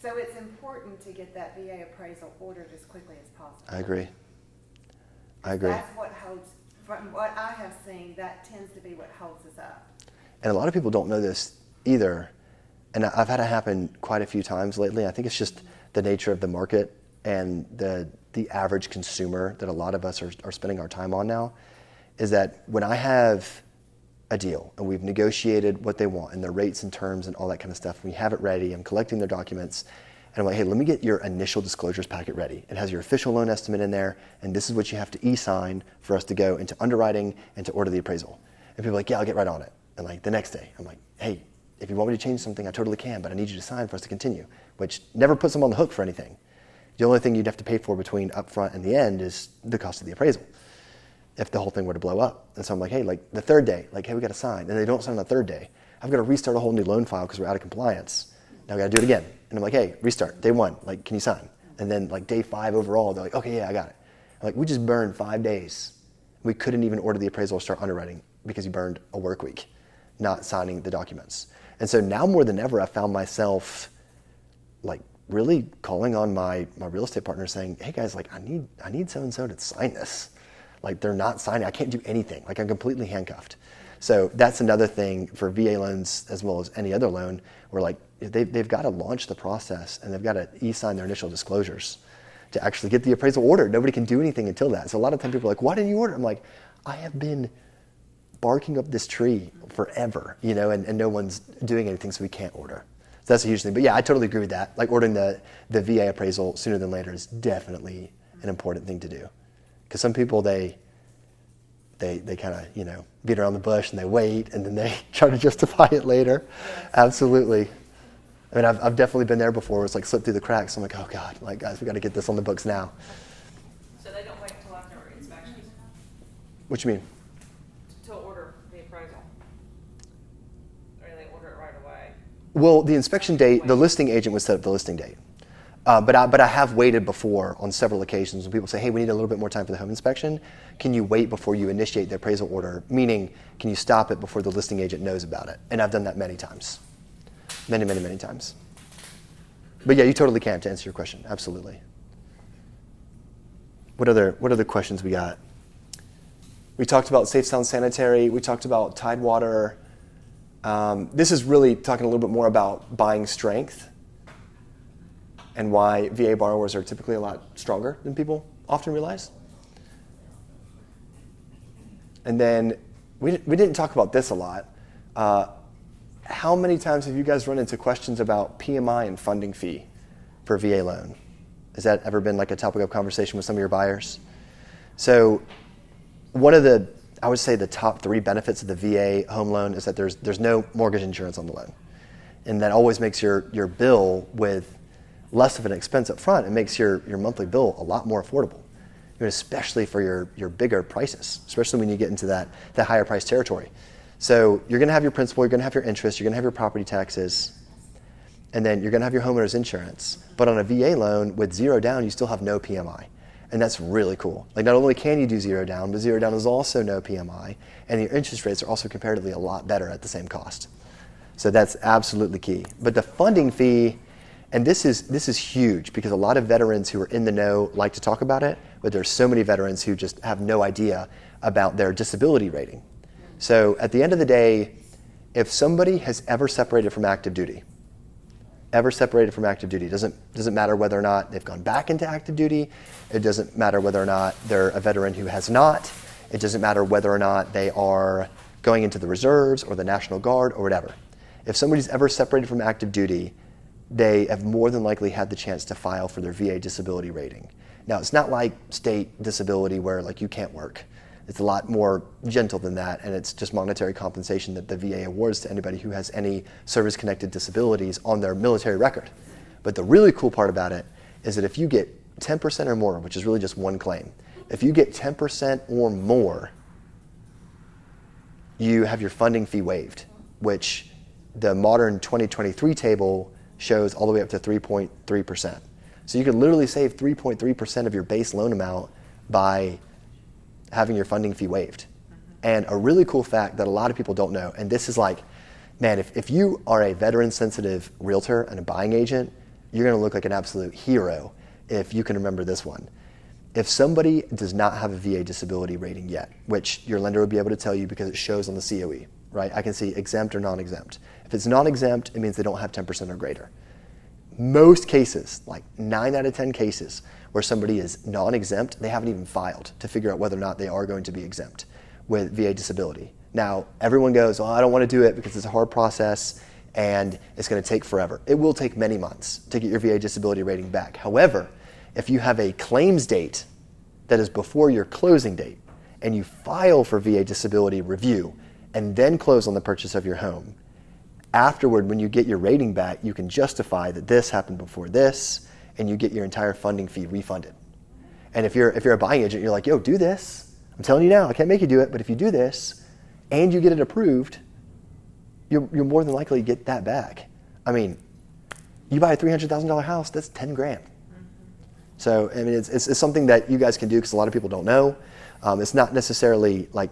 So it's important to get that VA appraisal ordered as quickly as possible. I agree. That's what holds, from what I have seen, that tends to be what holds us up. And a lot of people don't know this either. And I've had it happen quite a few times lately. I think it's just the nature of the market and the average consumer that a lot of us are spending our time on now, is that when I have a deal and we've negotiated what they want and their rates and terms and all that kind of stuff, we have it ready, I'm collecting their documents, and I'm like, hey, let me get your initial disclosures packet ready. It has your official loan estimate in there, and this is what you have to e-sign for us to go into underwriting and to order the appraisal. And people are like, yeah, I'll get right on it. And like the next day, I'm like, hey, if you want me to change something, I totally can, but I need you to sign for us to continue, which never puts them on the hook for anything. The only thing you'd have to pay for between upfront and the end is the cost of the appraisal, if the whole thing were to blow up. And so I'm like, hey, like the third day, like, hey, we got to sign. And they don't sign on the third day. I've got to restart a whole new loan file because we're out of compliance. Now we got to do it again. And I'm like, hey, restart, day 1, like, can you sign? And then like day 5 overall, they're like, okay, yeah, I got it. I'm like, we just burned 5 days. We couldn't even order the appraisal or start underwriting because you burned a work week not signing the documents. And so now more than ever, I found myself like really calling on my real estate partner saying, hey guys, like I need so-and-so to sign this. Like they're not signing, I can't do anything. Like I'm completely handcuffed. So that's another thing for VA loans as well as any other loan, where like they've got to launch the process and they've got to e-sign their initial disclosures to actually get the appraisal ordered. Nobody can do anything until that. So a lot of times people are like, why didn't you order? I'm like, I have been barking up this tree forever, and no one's doing anything, so we can't order. So that's a huge thing. But yeah, I totally agree with that. Like ordering the VA appraisal sooner than later is definitely an important thing to do. Because some people, they kind of, beat around the bush and they wait and then they try to justify it later. Absolutely. I mean, I've definitely been there before where it's like slipped through the cracks. I'm like, oh God, like guys, we got to get this on the books now. So they don't wait until after inspections What you mean? to order the appraisal? Or they order it right away? Well, the inspection date, the listing agent would set up the listing date. But I have waited before on several occasions when people say, hey, we need a little bit more time for the home inspection. Can you wait before you initiate the appraisal order? Meaning, can you stop it before the listing agent knows about it? And I've done that many times. Many, many, many times. But yeah, you totally can, to answer your question. Absolutely. What other questions we got? We talked about safe, sound, sanitary. We talked about Tidewater. This is really talking a little bit more about buying strength and why VA borrowers are typically a lot stronger than people often realize. And then we didn't talk about this a lot. How many times have you guys run into questions about PMI and funding fee for a VA loan? Has that ever been like a topic of conversation with some of your buyers? So one of the, I would say the top 3 benefits of the VA home loan is that there's no mortgage insurance on the loan. And that always makes your bill with less of an expense up front. It makes your monthly bill a lot more affordable, especially for your bigger prices, especially when you get into that higher price territory. So you're going to have your principal, you're going to have your interest, you're going to have your property taxes, and then you're going to have your homeowner's insurance. But on a VA loan with 0 down, you still have no PMI. And that's really cool. Like not only can you do 0 down, but 0 down is also no PMI, and your interest rates are also comparatively a lot better at the same cost. So that's absolutely key. But the funding fee And this is huge because a lot of veterans who are in the know like to talk about it, but there's so many veterans who just have no idea about their disability rating. So at the end of the day, if somebody has ever separated from active duty, doesn't matter whether or not they've gone back into active duty, it doesn't matter whether or not they're a veteran who has not, it doesn't matter whether or not they are going into the reserves or the National Guard or whatever. If somebody's ever separated from active duty, they have more than likely had the chance to file for their VA disability rating. Now, it's not like state disability where like you can't work. It's a lot more gentle than that, and it's just monetary compensation that the VA awards to anybody who has any service-connected disabilities on their military record. But the really cool part about it is that if you get 10% or more, which is really just one claim, if you get 10% or more, you have your funding fee waived, which the modern 2023 table shows all the way up to 3.3%. So you can literally save 3.3% of your base loan amount by having your funding fee waived. And a really cool fact that a lot of people don't know, and this is like, man, if you are a veteran-sensitive realtor and a buying agent, you're gonna look like an absolute hero if you can remember this one. If somebody does not have a VA disability rating yet, which your lender will be able to tell you because it shows on the COE, right? I can see exempt or non-exempt. If it's non-exempt, it means they don't have 10% or greater. Most cases, like 9 out of 10 cases, where somebody is non-exempt, they haven't even filed to figure out whether or not they are going to be exempt with VA disability. Now, everyone goes, well, I don't want to do it because it's a hard process and it's going to take forever. It will take many months to get your VA disability rating back. However, if you have a claims date that is before your closing date and you file for VA disability review and then close on the purchase of your home, afterward, when you get your rating back, you can justify that this happened before this, and you get your entire funding fee refunded. And if you're a buying agent, you're like, yo, do this. I'm telling you now, I can't make you do it, but if you do this and you get it approved, you're more than likely to get that back. I mean, you buy a $300,000 house, that's 10 grand. So, I mean, it's something that you guys can do because a lot of people don't know. It's not necessarily like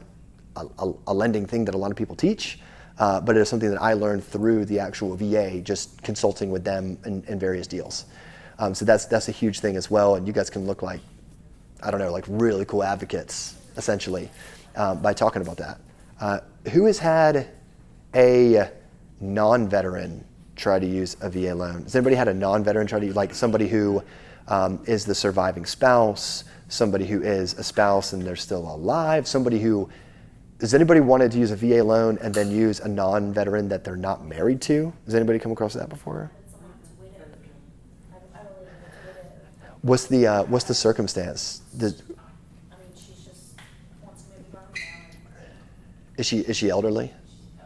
a lending thing that a lot of people teach, but it is something that I learned through the actual VA, just consulting with them in various deals. So that's a huge thing as well, and you guys can look like, I don't know, like really cool advocates, essentially, by talking about that. Who has had a non-veteran try to use a VA loan? Has anybody had a non-veteran try to use, like somebody who is the surviving spouse, somebody who is a spouse and they're still alive, somebody who, has anybody wanted to use a VA loan and then use a non-veteran that they're not married to? Has anybody come across that before? What's the circumstance? I mean, she just wants to move around now. Is she elderly? Oh,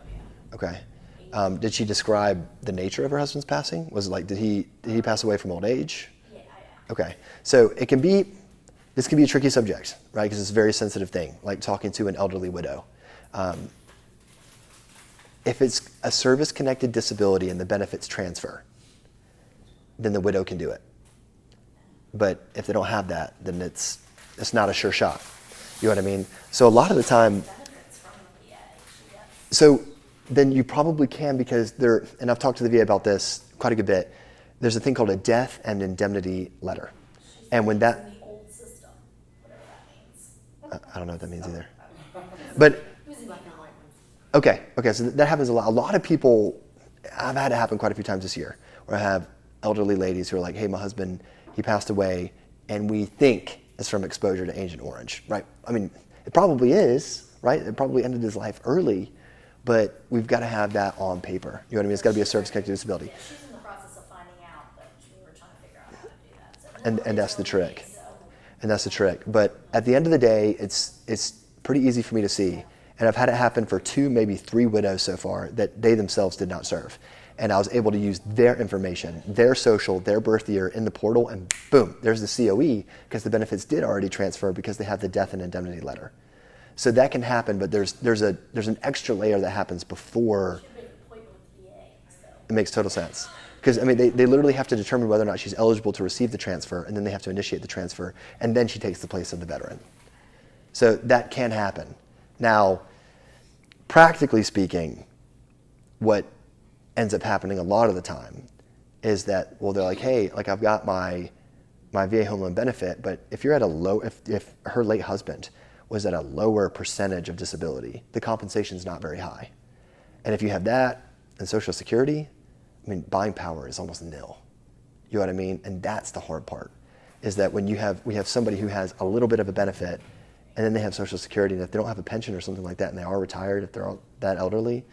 yeah. Okay. Did she describe the nature of her husband's passing? Was it like, did he pass away from old age? Yeah. Okay. So this can be a tricky subject, right? Because it's a very sensitive thing, like talking to an elderly widow. If it's a service-connected disability and the benefits transfer, then the widow can do it. But if they don't have that, then it's not a sure shot. You know what I mean? So a lot of the time, Benefits from the VA, she gets. so then you probably can, because and I've talked to the VA about this quite a good bit, there's a thing called a death and indemnity letter. And when that, In the old system, whatever that means. I don't know what that means either. But, It was in black and white ones. okay, so that happens a lot. A lot of people, I've had it happen quite a few times this year, where I have elderly ladies who are like, hey, my husband, he passed away, and we think it's from exposure to Agent Orange, right? I mean, it probably is, right? It probably ended his life early, but we've got to have that on paper. You know what I mean? It's got to be a service-connected disability. Yeah, she's in the process of finding out, but we were trying to figure out how to do that. So And that's the trick. So, And that's the trick. But at the end of the day, it's pretty easy for me to see. And I've had it happen for 2, maybe 3 widows so far that they themselves did not serve. And I was able to use their information, their social, their birth year in the portal, and boom, there's the COE, because the benefits did already transfer because they have the death and indemnity letter. So that can happen, but there's an extra layer that happens before. should make an appointment with the VA, so. It makes total sense. Because, I mean, they literally have to determine whether or not she's eligible to receive the transfer, and then they have to initiate the transfer, and then she takes the place of the veteran. So that can happen. Now, practically speaking, what ends up happening a lot of the time is that, well, they're like, hey, like I've got my VA home loan benefit, but if you're at a low, if her late husband was at a lower percentage of disability, the compensation is not very high. And if you have that and Social Security, I mean, buying power is almost nil. You know what I mean? And that's the hard part, is that when we have somebody who has a little bit of a benefit and then they have Social Security, and if they don't have a pension or something like that and they are retired, if they're all that elderly,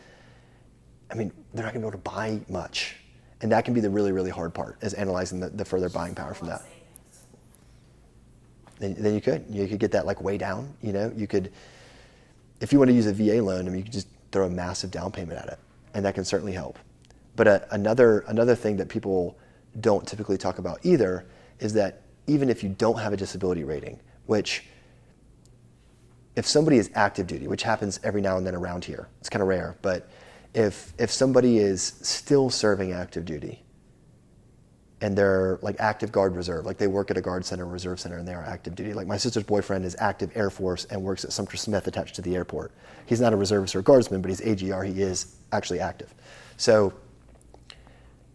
I mean, they're not gonna be able to buy much. And that can be the really, really hard part, is analyzing the further buying power from that. Then you could get that like way down, you know? You could, if you want to use a VA loan, I mean, you could just throw a massive down payment at it, and that can certainly help. But another thing that people don't typically talk about either is that even if you don't have a disability rating, which if somebody is active duty, which happens every now and then around here, it's kind of rare, but if somebody is still serving active duty and they're like active guard reserve, like they work at a guard center or reserve center and they are active duty. Like my sister's boyfriend is active Air Force and works at Sumter Smith attached to the airport. He's not a reservist or a guardsman, but he's AGR, he is actually active. So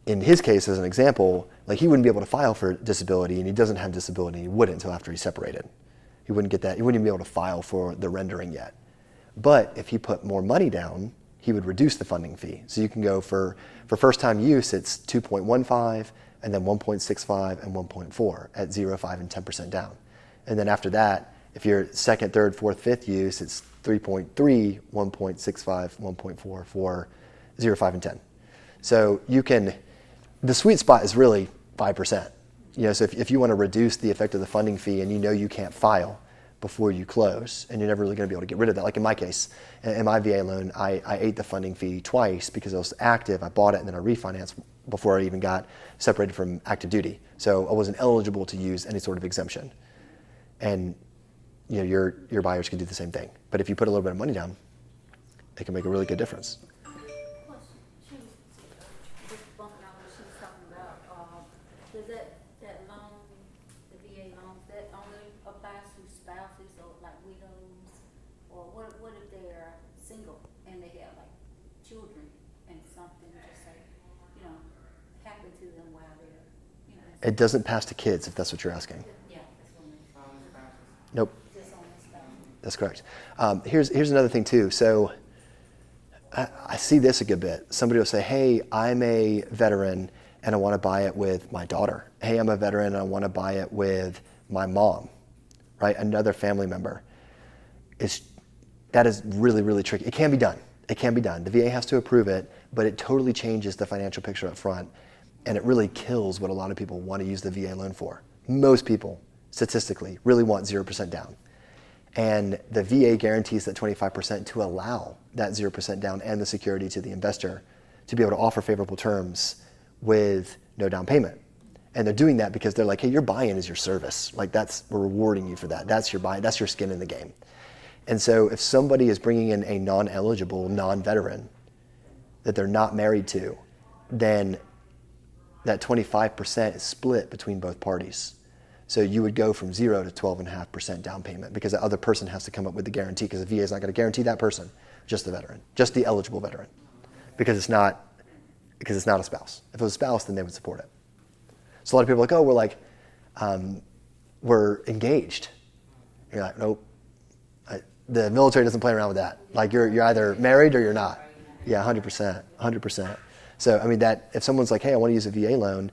in his case, as an example, like he wouldn't be able to file for disability, and he doesn't have disability, he wouldn't until after he's separated. He wouldn't get that, he wouldn't even be able to file for the rendering yet. But if he put more money down, he would reduce the funding fee. So you can go for first time use, it's 2.15, and then 1.65 and 1.4 at 0, 5, and 10% down. And then after that, if you're second, third, fourth, fifth use, it's 3.3, 1.65, 1.4 for 0, 5, and 10. So you can, the sweet spot is really 5%. You know, so if you want to reduce the effect of the funding fee and you know you can't file before you close, and you're never really going to be able to get rid of that. Like in my case, in my VA loan, I ate the funding fee twice because I was active. I bought it and then I refinanced before I even got separated from active duty. So I wasn't eligible to use any sort of exemption. And you know, your buyers can do the same thing. But if you put a little bit of money down, it can make a really good difference. Question, she was just bumping out what she was talking about, does that loan, the VA loan, that only applies to spouses or like widows? Or what if they're single and they have like children and something just like, you know, happen to them while they're, you know. It doesn't pass to kids, if that's what you're asking. Yeah, that's what I mean. Nope. Just on the spouse. That's correct. Here's another thing too. So I see this a good bit. Somebody will say, hey, I'm a veteran and I want to buy it with my daughter. Hey, I'm a veteran and I want to buy it with my mom, right? Another family member. That is really, really tricky. It can be done. It can be done. The VA has to approve it, but it totally changes the financial picture up front, and it really kills what a lot of people want to use the VA loan for. Most people, statistically, really want 0% down. And the VA guarantees that 25% to allow that 0% down and the security to the investor to be able to offer favorable terms with no down payment. And they're doing that because they're like, hey, your buy-in is your service. Like we're rewarding you for that. That's your buy-in, that's your skin in the game. And so if somebody is bringing in a non-eligible, non-veteran that they're not married to, then that 25% is split between both parties. So you would go from 0 to 12.5% down payment because the other person has to come up with the guarantee, because the VA is not going to guarantee that person, just the veteran, just the eligible veteran, because it's not a spouse. If it was a spouse, then they would support it. So a lot of people are like, oh, we're engaged. You're like, nope. The military doesn't play around with that. Like you're either married or you're not. Yeah, 100%. So I mean, that if someone's like, hey, I want to use a VA loan,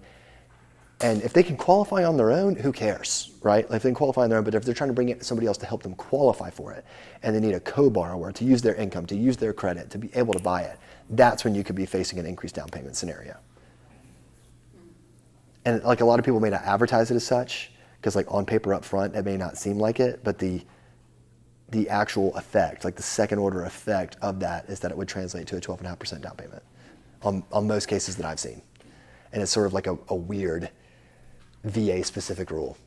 and if they can qualify on their own, who cares, right? Like if they can qualify on their own, but if they're trying to bring in somebody else to help them qualify for it, and they need a co-borrower to use their income, to use their credit, to be able to buy it, that's when you could be facing an increased down payment scenario. And like a lot of people may not advertise it as such, because like on paper up front, it may not seem like it, but the actual effect, like the second order effect of that, is that it would translate to a 12.5% down payment on most cases that I've seen. And it's sort of like a weird VA specific rule.